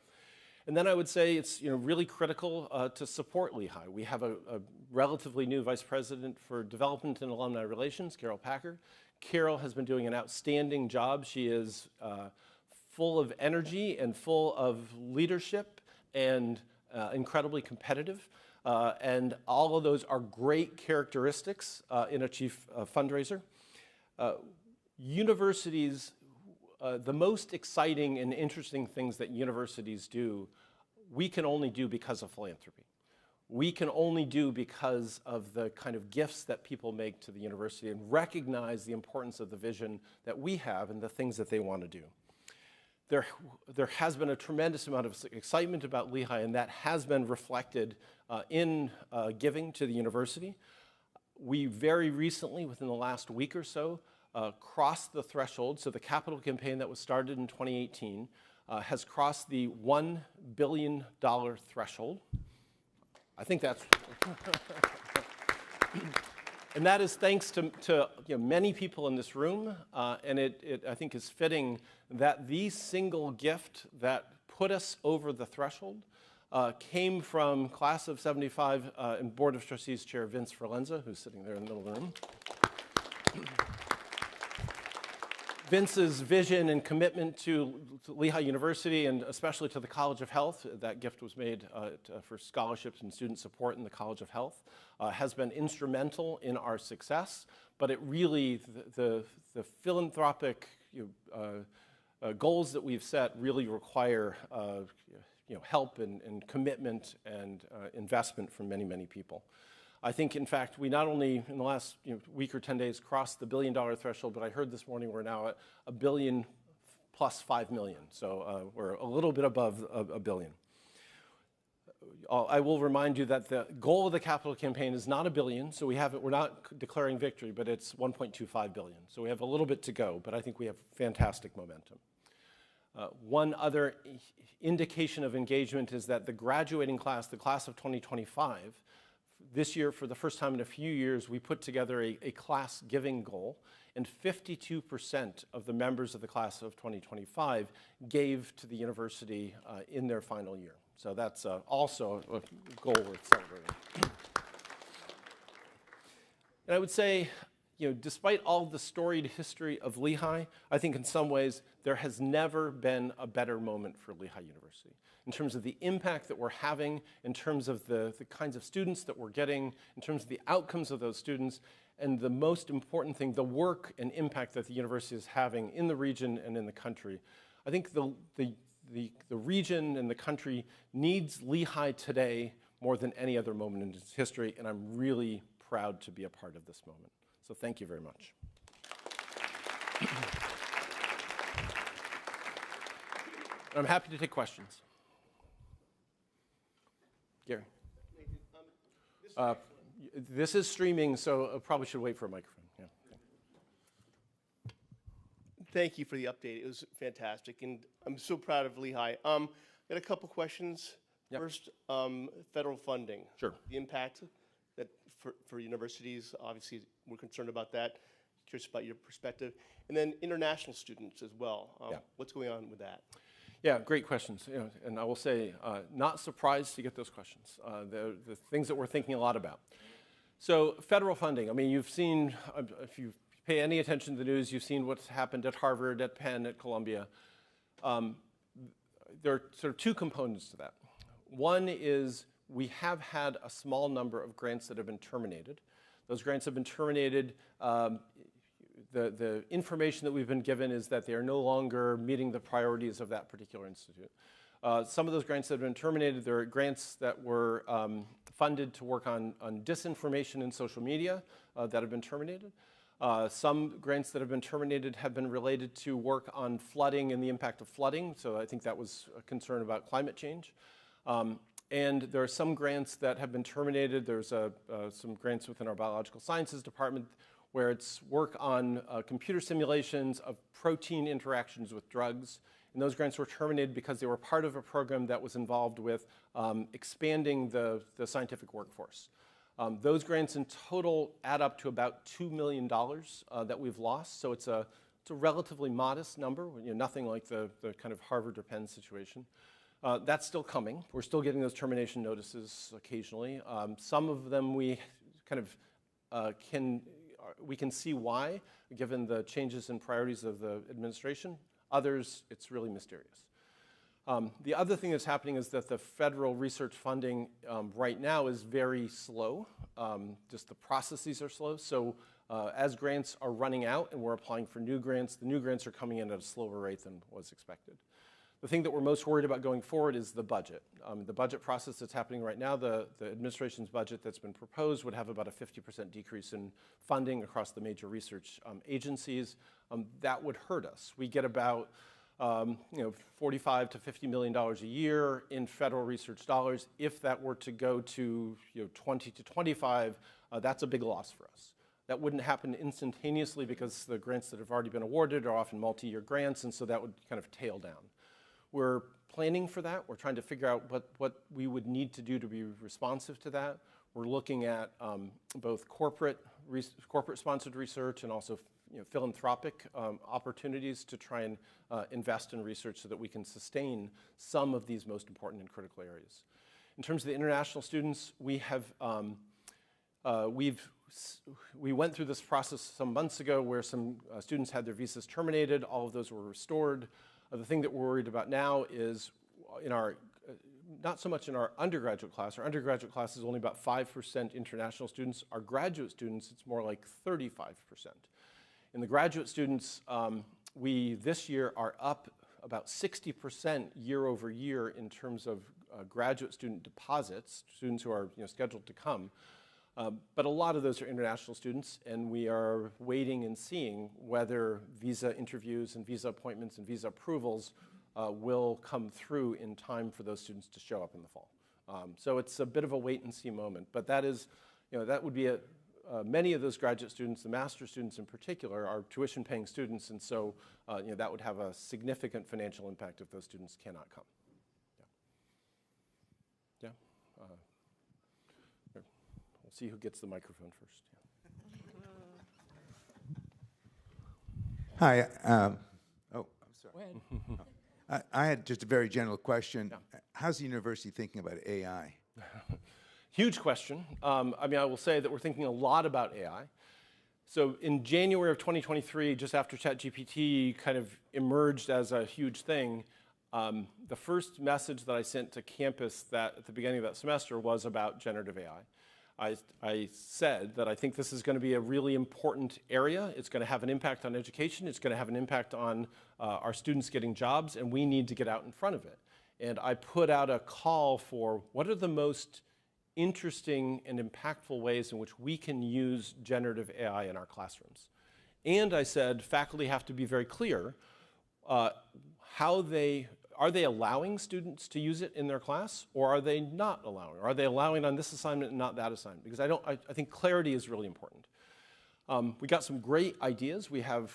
And then I would say it's really critical to support Lehigh. We have a relatively new Vice President for Development and Alumni Relations, Carol Packard. Carol has been doing an outstanding job. She is full of energy and full of leadership and incredibly competitive. And all of those are great characteristics in a chief fundraiser. Universities, the most exciting and interesting things that universities do, we can only do because of philanthropy. We can only do because of the kind of gifts that people make to the university and recognize the importance of the vision that we have and the things that they want to do. There has been a tremendous amount of excitement about Lehigh, and that has been reflected in giving to the university. We very recently, within the last week or so, crossed the threshold. So the capital campaign that was started in 2018 has crossed the $1 billion threshold. I think that's, and that is thanks to many people in this room, and it I think is fitting that the single gift that put us over the threshold came from class of 75 and Board of Trustees Chair Vince Forlenza, who's sitting there in the middle of the room. Vince's vision and commitment to Lehigh University and especially to the College of Health, that gift was made for scholarships and student support in the College of Health, has been instrumental in our success. But it really, the philanthropic goals that we've set really require help and commitment and investment from many, many people. I think, in fact, we not only in the last week or 10 days crossed the $1 billion threshold, but I heard this morning we're now at $1 billion plus 5 million. So we're a little bit above $1 billion. I will remind you that the goal of the capital campaign is not $1 billion, so we're not declaring victory, but it's $1.25 billion. So we have a little bit to go, but I think we have fantastic momentum. One other indication of engagement is that the graduating class, the class of 2025, this year, for the first time in a few years, we put together a class giving goal, and 52% of the members of the class of 2025 gave to the university in their final year. So that's also a goal worth celebrating. And I would say, despite all the storied history of Lehigh, I think in some ways there has never been a better moment for Lehigh University in terms of the impact that we're having, in terms of the kinds of students that we're getting, in terms of the outcomes of those students, and the most important thing, the work and impact that the university is having in the region and in the country. I think the region and the country needs Lehigh today more than any other moment in its history, and I'm really proud to be a part of this moment. So thank you very much. I'm happy to take questions. Gary. This is streaming, so I probably should wait for a microphone. Yeah. Thank you for the update. It was fantastic, and I'm so proud of Lehigh. Got a couple questions. Yep. First, federal funding. Sure. The impact that for universities, obviously, we're concerned about that. Curious about your perspective. And then international students as well. Yeah. What's going on with that? Yeah, great questions. And I will say, not surprised to get those questions. The things that we're thinking a lot about. So federal funding, I mean, you've seen, if you pay any attention to the news, you've seen what's happened at Harvard, at Penn, at Columbia. There are sort of two components to that. One is we have had a small number of grants that have been terminated. Those grants have been terminated. The information that we've been given is that they are no longer meeting the priorities of that particular institute. Some of those grants that have been terminated, there are grants that were funded to work on disinformation in social media that have been terminated. Some grants that have been terminated have been related to work on flooding and the impact of flooding. So I think that was a concern about climate change. And there are some grants that have been terminated. There's some grants within our biological sciences department where it's work on computer simulations of protein interactions with drugs. And those grants were terminated because they were part of a program that was involved with expanding the scientific workforce. Those grants in total add up to about $2 million that we've lost. So it's a relatively modest number, nothing like the kind of Harvard or Penn situation. That's still coming. We're still getting those termination notices occasionally. Some of them we kind of we can see why, given the changes in priorities of the administration. Others, it's really mysterious. The other thing that's happening is that the federal research funding right now is very slow. Just the processes are slow. So as grants are running out and we're applying for new grants, the new grants are coming in at a slower rate than was expected. The thing that we're most worried about going forward is the budget. The budget process that's happening right now, the administration's budget that's been proposed would have about a 50% decrease in funding across the major research agencies. That would hurt us. We get about $45 to $50 million a year in federal research dollars. If that were to go to 20 to 25, that's a big loss for us. That wouldn't happen instantaneously because the grants that have already been awarded are often multi-year grants, and so that would kind of tail down. We're planning for that. We're trying to figure out what we would need to do to be responsive to that. We're looking at both corporate-sponsored research and also philanthropic opportunities to try and invest in research so that we can sustain some of these most important and critical areas. In terms of the international students, we went through this process some months ago where some students had their visas terminated. All of those were restored. The thing that we're worried about now is in our, not so much in our undergraduate class. Our undergraduate class is only about 5% international students. Our graduate students, it's more like 35%. In the graduate students, we this year are up about 60% year over year in terms of graduate student deposits, students who are scheduled to come. But a lot of those are international students, and we are waiting and seeing whether visa interviews and visa appointments and visa approvals will come through in time for those students to show up in the fall. So it's a bit of a wait and see moment, but that is, that would be many of those graduate students, the master's students in particular, are tuition paying students, and so that would have a significant financial impact if those students cannot come. Yeah. We'll see who gets the microphone first. Hi. I'm sorry. I had just a very general question. Yeah. How's the university thinking about AI? Huge question. I will say that we're thinking a lot about AI. So in January of 2023, just after ChatGPT kind of emerged as a huge thing, the first message that I sent to campus at the beginning of that semester was about generative AI. I said that I think this is going to be a really important area. It's going to have an impact on education. It's going to have an impact on our students getting jobs, and we need to get out in front of it. And I put out a call for what are the most interesting and impactful ways in which we can use generative AI in our classrooms. And I said faculty have to be very clear are they allowing students to use it in their class, or are they not allowing? Are they allowing on this assignment and not that assignment? Because I think clarity is really important. We got some great ideas. We have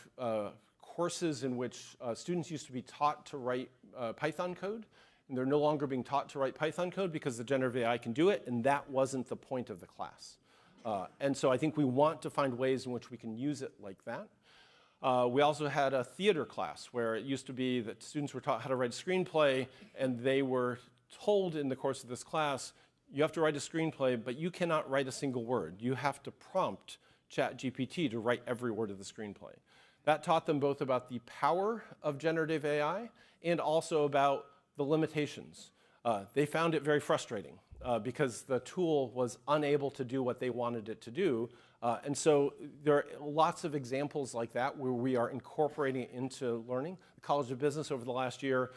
courses in which students used to be taught to write Python code, and they're no longer being taught to write Python code because the generative AI can do it, and that wasn't the point of the class. And so I think we want to find ways in which we can use it like that. We also had a theater class where it used to be that students were taught how to write a screenplay, and they were told in the course of this class, you have to write a screenplay, but you cannot write a single word. You have to prompt ChatGPT to write every word of the screenplay. That taught them both about the power of generative AI and also about the limitations. They found it very frustrating. because the tool was unable to do what they wanted it to do. And so there are lots of examples like that where we are incorporating it into learning. The College of Business over the last year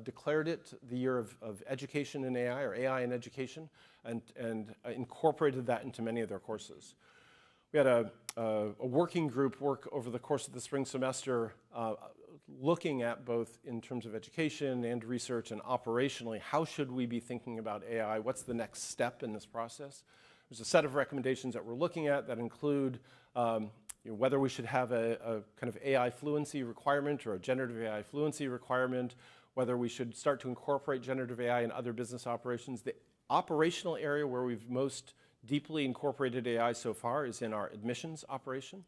declared it the year of education in AI, or AI in education, and incorporated that into many of their courses. We had a working group work over the course of the spring semester looking at both in terms of education and research and operationally, how should we be thinking about AI? What's the next step in this process? There's a set of recommendations that we're looking at that include whether we should have a kind of AI fluency requirement or a generative AI fluency requirement, whether we should start to incorporate generative AI in other business operations. The operational area where we've most deeply incorporated AI so far is in our admissions operation.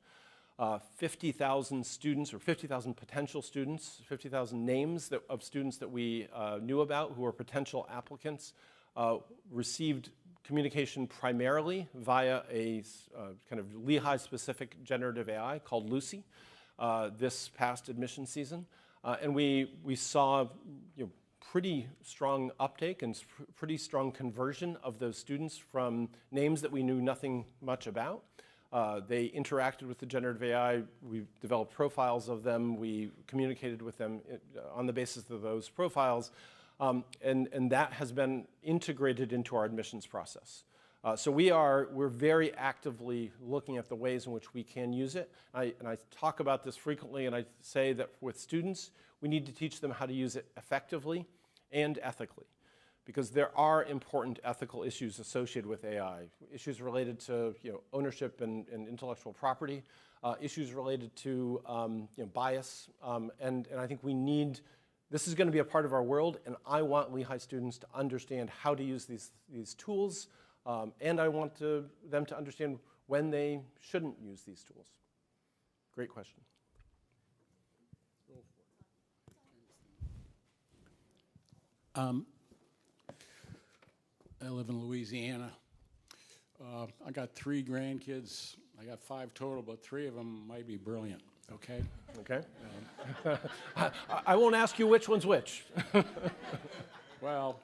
50,000 students, or 50,000 potential students, 50,000 names of students that we knew about who are potential applicants, received communication primarily via a kind of Lehigh-specific generative AI called Lucy this past admission season. And we saw pretty strong uptake and pretty strong conversion of those students from names that we knew nothing much about. They interacted with the generative AI. We developed profiles of them. We communicated with them on the basis of those profiles. And that has been integrated into our admissions process. So we're very actively looking at the ways in which we can use it. And I talk about this frequently, and I say that with students, we need to teach them how to use it effectively and ethically, because there are important ethical issues associated with AI, issues related to ownership and intellectual property, issues related to bias, and I think this is going to be a part of our world, and I want Lehigh students to understand how to use these tools, and I want them to understand when they shouldn't use these tools. Great question. I live in Louisiana. I got 3 grandkids. I got 5 total, but 3 of them might be brilliant, okay? Okay. I won't ask you which one's which. Well,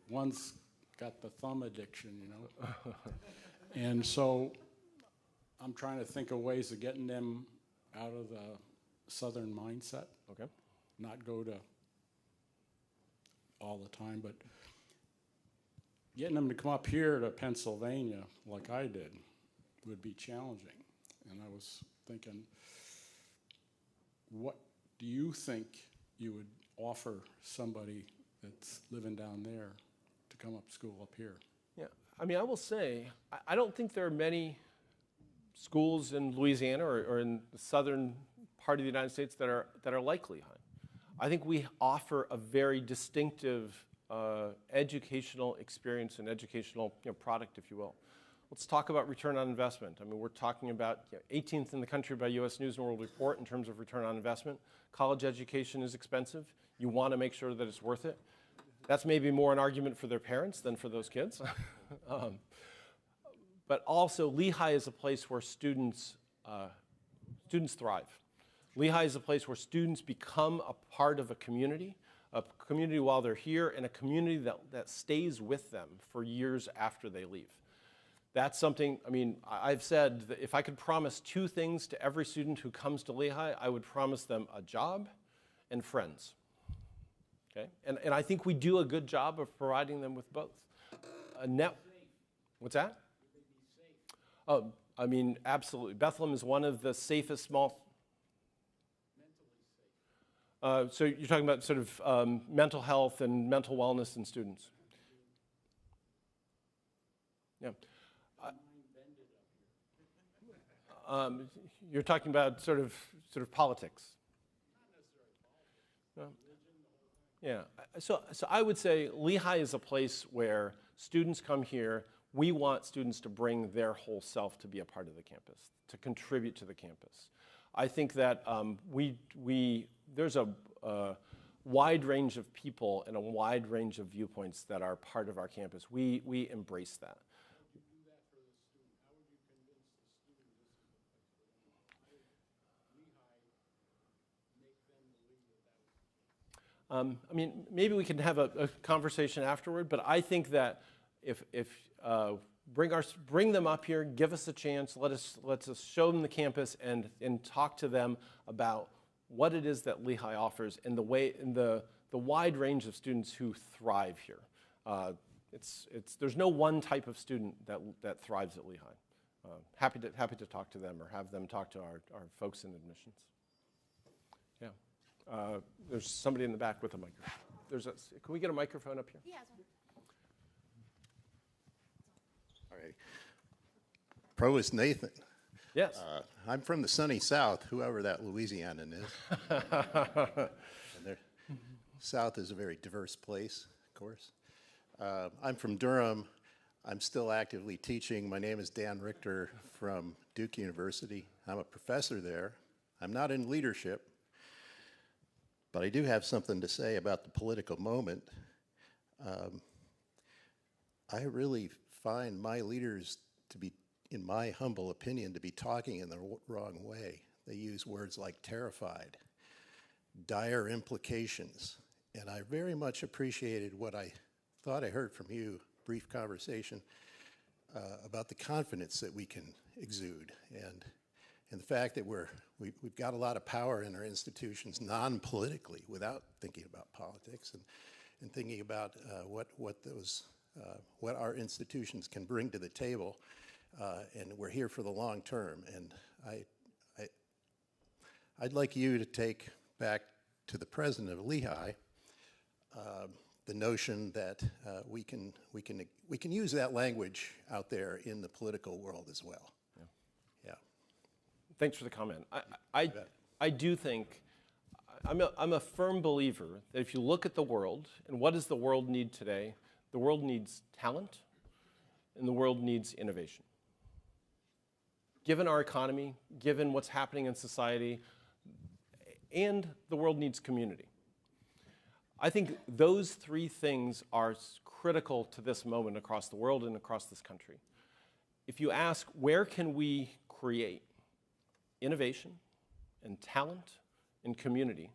one's got the thumb addiction, And so I'm trying to think of ways of getting them out of the Southern mindset. Okay. Not go to all the time, but getting them to come up here to Pennsylvania like I did would be challenging. And I was thinking, what do you think you would offer somebody that's living down there to come up school up here? Yeah, I mean, I will say, I don't think there are many schools in Louisiana or in the southern part of the United States that are like Lehigh. I think we offer a very distinctive educational experience and educational product, if you will. Let's talk about return on investment. I mean, we're talking about 18th in the country by U.S. News and World Report in terms of return on investment. College education is expensive. You want to make sure that it's worth it. That's maybe more an argument for their parents than for those kids. But also, Lehigh is a place where students thrive. Lehigh is a place where students become a part of a community while they're here, and a community that stays with them for years after they leave. That's something, I mean, I've said that if I could promise 2 things to every student who comes to Lehigh, I would promise them a job and friends. Okay? And I think we do a good job of providing them with both. What's that? Oh, I mean, absolutely. Bethlehem is one of the safest small... So you're talking about sort of mental health and mental wellness in students. Yeah. You're talking about sort of politics. Yeah. So I would say Lehigh is a place where students come here. We want students to bring their whole self to be a part of the campus, to contribute to the campus. I think that there's a wide range of people and a wide range of viewpoints that are part of our campus. We embrace that. I mean, maybe we can have a conversation afterward, but I think that bring them up here, give us a chance, let us show them the campus and talk to them about what it is that Lehigh offers and the wide range of students who thrive here. There's no one type of student that thrives at Lehigh. Happy to talk to them or have them talk to our folks in admissions. Yeah. There's somebody in the back with a microphone. Can we get a microphone up here? Yeah. All right. Provost Nathan. Yes. I'm from the sunny South, whoever that Louisianan is. And South is a very diverse place, of course. I'm from Durham. I'm still actively teaching. My name is Dan Richter from Duke University. I'm a professor there. I'm not in leadership, but I do have something to say about the political moment. I really find my leaders to be, in my humble opinion, to be talking in the wrong way. They use words like terrified, dire implications, and I very much appreciated what I thought I heard from you, brief conversation, about the confidence that we can exude and the fact that we've got a lot of power in our institutions non-politically without thinking about politics and thinking about what our institutions can bring to the table, and we're here for the long term. And I'd like you to take back to the president of Lehigh the notion that we can use that language out there in the political world as well. Yeah. Thanks for the comment. I do think I'm a firm believer that if you look at the world and what does the world need today, the world needs talent and the world needs innovation. Given our economy, given what's happening in society, and the world needs community. I think those three things are critical to this moment across the world and across this country. If you ask, where can we create innovation and talent and community,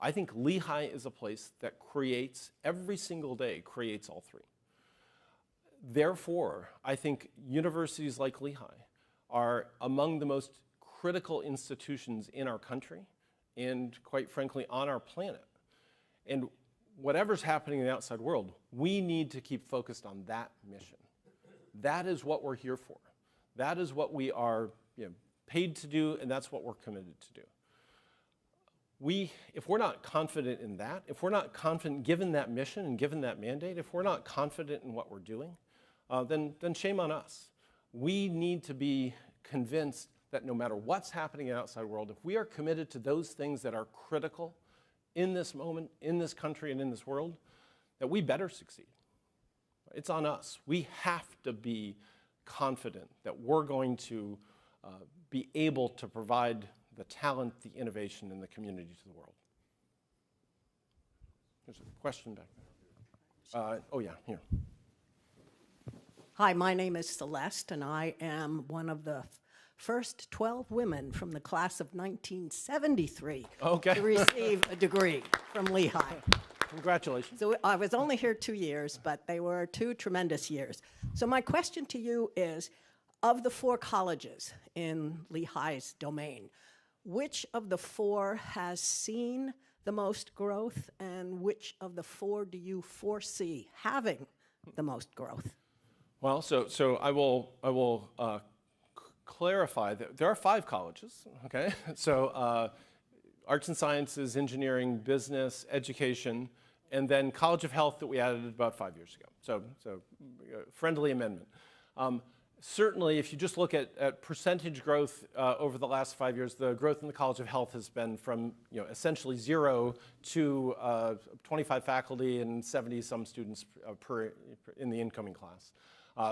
I think Lehigh is a place that creates, every single day, creates all three. Therefore, I think universities like Lehigh are among the most critical institutions in our country and, quite frankly, on our planet. And whatever's happening in the outside world, we need to keep focused on that mission. That is what we're here for. That is what we are paid to do, and that's what we're committed to do. If we're not confident in that, if we're not confident given that mission and given that mandate, if we're not confident in what we're doing, then shame on us. We need to be convinced that no matter what's happening in the outside world, if we are committed to those things that are critical in this moment, in this country, and in this world, that we better succeed. It's on us. We have to be confident that we're going to be able to provide the talent, the innovation, and the community to the world. There's a question back there. Oh yeah, here. Hi, my name is Celeste, and I am one of the first 12 women from the class of 1973 to receive a degree from Lehigh. Congratulations. So I was only here 2 years, but they were 2 tremendous years. So my question to you is, of the 4 colleges in Lehigh's domain, which of the 4 has seen the most growth, and which of the 4 do you foresee having the most growth? Well, so I will clarify that there are 5 colleges, okay? So arts and sciences, engineering, business, education, and then College of Health that we added about 5 years ago. So friendly amendment. Certainly, if you just look at percentage growth over the last 5 years, the growth in the College of Health has been from essentially 0 to 25 faculty and 70-some students in the incoming class.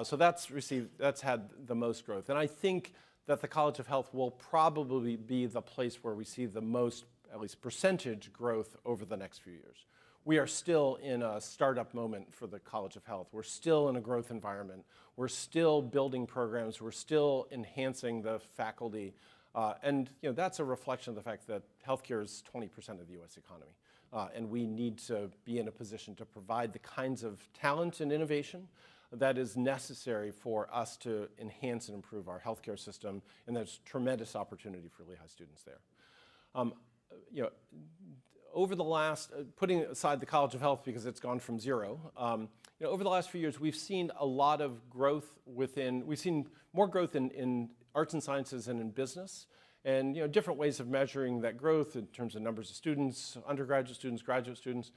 So that's had the most growth. And I think that the College of Health will probably be the place where we see the most, at least percentage growth over the next few years. We are still in a startup moment for the College of Health. We're still in a growth environment. We're still building programs. We're still enhancing the faculty. And that's a reflection of the fact that healthcare is 20% of the US economy. And we need to be in a position to provide the kinds of talent and innovation that is necessary for us to enhance and improve our healthcare system, and there's tremendous opportunity for Lehigh students there. You know, over the last, putting aside the College of Health because it's gone from zero, you know, over the last few years we've seen a lot of growth we've seen more growth in arts and sciences and in business, and you know, different ways of measuring that growth in terms of numbers of students, undergraduate students, graduate students.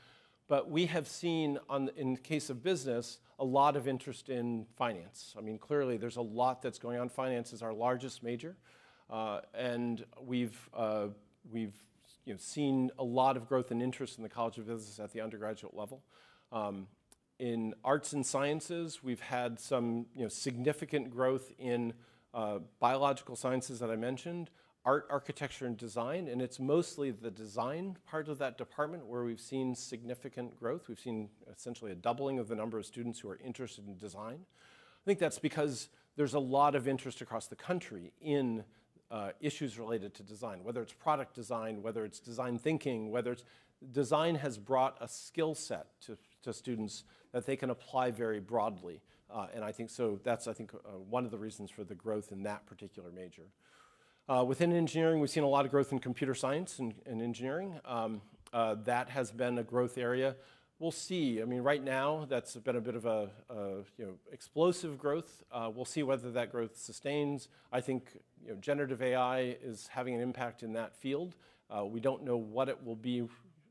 But we have seen, in the case of business, a lot of interest in finance. I mean, clearly there's a lot that's going on. Finance is our largest major, and we've you know, seen a lot of growth and interest in the College of Business at the undergraduate level. In arts and sciences, we've had some significant growth in biological sciences that I mentioned, art, architecture, and design, and it's mostly the design part of that department where we've seen significant growth. We've seen essentially a doubling of the number of students who are interested in design. I think that's because there's a lot of interest across the country in issues related to design, whether it's product design, whether it's design thinking, whether it's design has brought a skill set to students that they can apply very broadly. And I think so that's, one of the reasons for the growth in that particular major. Within engineering, we've seen a lot of growth in computer science and engineering. That has been a growth area. We'll see. I mean, right now, that's been a bit of a explosive growth. We'll see whether that growth sustains. I think generative AI is having an impact in that field. We don't know what it will be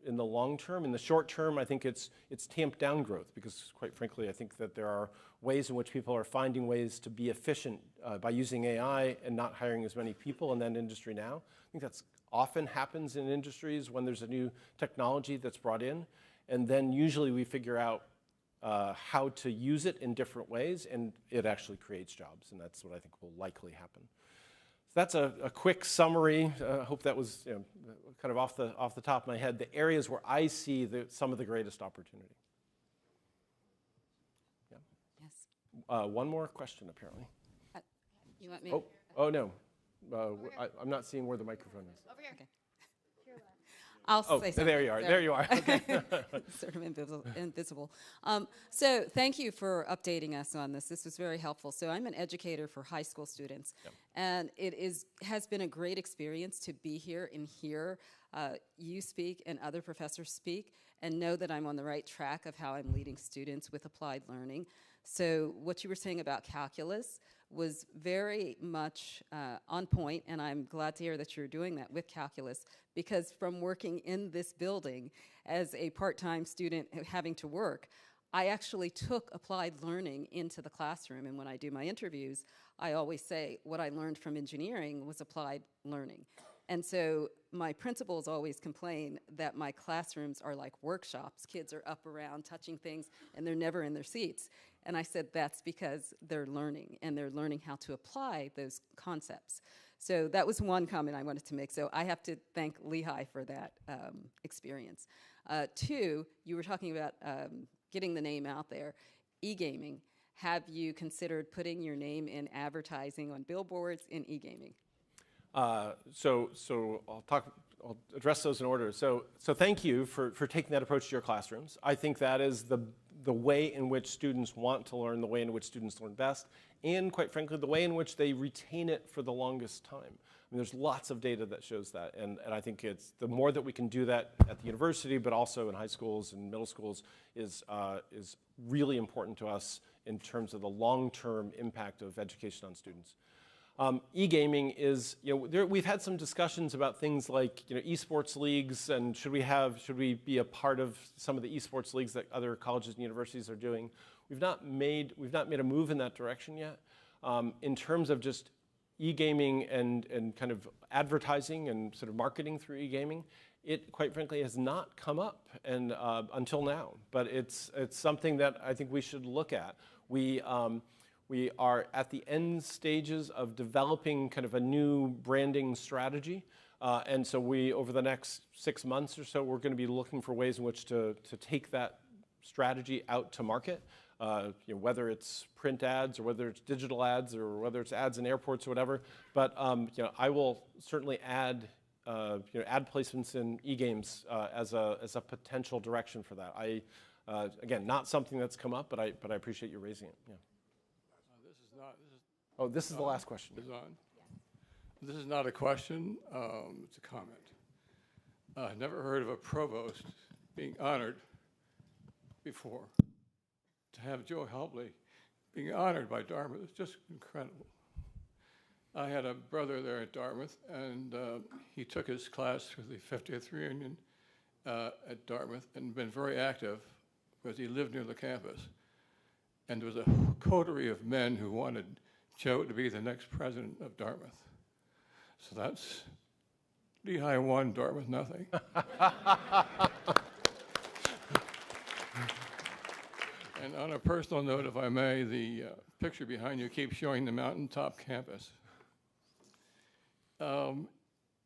in the long term. In the short term, I think it's tamped down growth because, quite frankly, I think that there are ways in which people are finding ways to be efficient by using AI and not hiring as many people in that industry now. I think that's often happens in industries when there's a new technology that's brought in. And then usually we figure out how to use it in different ways, and it actually creates jobs, and that's what I think will likely happen. So that's a quick summary. I hope that was kind of off the top of my head, the areas where I see some of the greatest opportunity. Yeah. Yes. One more question, apparently. You want me? Oh no. I'm not seeing where the microphone is. Over here. Okay. I'll say something. There you are. There you are. Okay. Sort of invisible. So thank you for updating us on this. This was very helpful. So I'm an educator for high school students, and it has been a great experience to be here and hear you speak and other professors speak and know that I'm on the right track of how I'm leading students with applied learning. So what you were saying about calculus was very much on point, and I'm glad to hear that you're doing that with calculus, because from working in this building as a part-time student having to work, I actually took applied learning into the classroom, and when I do my interviews, I always say what I learned from engineering was applied learning. And so my principals always complain that my classrooms are like workshops. Kids are up around touching things, and they're never in their seats. And I said that's because they're learning, and they're learning how to apply those concepts. So that was one comment I wanted to make. So I have to thank Lehigh for that experience. Two, you were talking about getting the name out there. E-gaming. Have you considered putting your name in advertising on billboards in e-gaming? So I'll address those in order. So thank you for taking that approach to your classrooms. I think that is the way in which students want to learn, the way in which students learn best, and quite frankly, the way in which they retain it for the longest time. I mean, there's lots of data that shows that, and I think it's the more that we can do that at the university, but also in high schools and middle schools, is really important to us in terms of the long-term impact of education on students. E-gaming is, we've had some discussions about things like, esports leagues, and should we be a part of some of the esports leagues that other colleges and universities are doing. We've not made a move in that direction yet. In terms of just e-gaming and kind of advertising and sort of marketing through e-gaming, it quite frankly has not come up and until now. But it's something that I think we should look at. We are at the end stages of developing kind of a new branding strategy. And so over the next 6 months or so, we're going to be looking for ways in which to take that strategy out to market, whether it's print ads or whether it's digital ads or whether it's ads in airports or whatever. But I will certainly add ad placements in e-games as a potential direction for that. again, not something that's come up, but I appreciate you raising it. Yeah. Oh, this is the last question. Is on. This is not a question, it's a comment. I've never heard of a provost being honored before. To have Joe Helpley being honored by Dartmouth is just incredible. I had a brother there at Dartmouth, and he took his class for the 50th reunion at Dartmouth and been very active because he lived near the campus. And there was a coterie of men who wanted Joe to be the next president of Dartmouth. So that's Lehigh 1, Dartmouth nothing. And on a personal note, if I may, the picture behind you keeps showing the mountaintop campus. In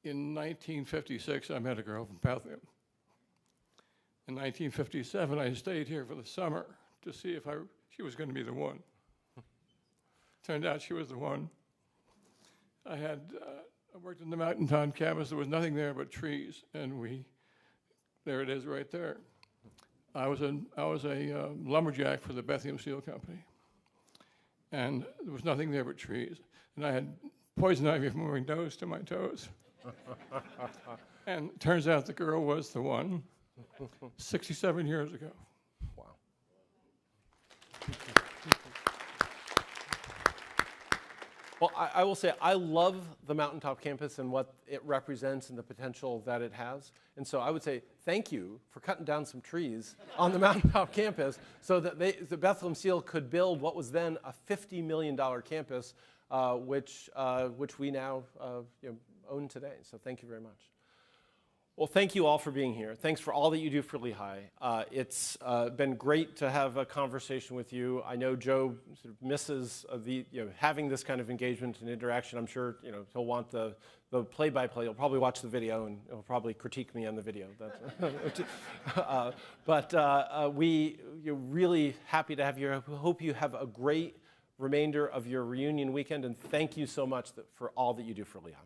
1956, I met a girl from Bethlehem. In 1957, I stayed here for the summer to see if she was going to be the one. Turned out she was the one. I worked in the mountaintop campus. There was nothing there but trees, and there it is right there. I was a lumberjack for the Bethlehem Steel Company, and there was nothing there but trees. And I had poison ivy from my nose to my toes. And it turns out the girl was the one 67 years ago. Wow. Well, I will say I love the Mountaintop Campus and what it represents and the potential that it has. And so I would say thank you for cutting down some trees on the Mountaintop Campus so that the Bethlehem Steel could build what was then a $50 million campus, which we now own today. So thank you very much. Well, thank you all for being here. Thanks for all that you do for Lehigh. It's been great to have a conversation with you. I know Joe sort of misses having this kind of engagement and interaction. I'm sure he'll want the play-by-play. He'll probably watch the video and he'll probably critique me on the video. But we're really happy to have you. I hope you have a great remainder of your reunion weekend, and thank you so much for all that you do for Lehigh.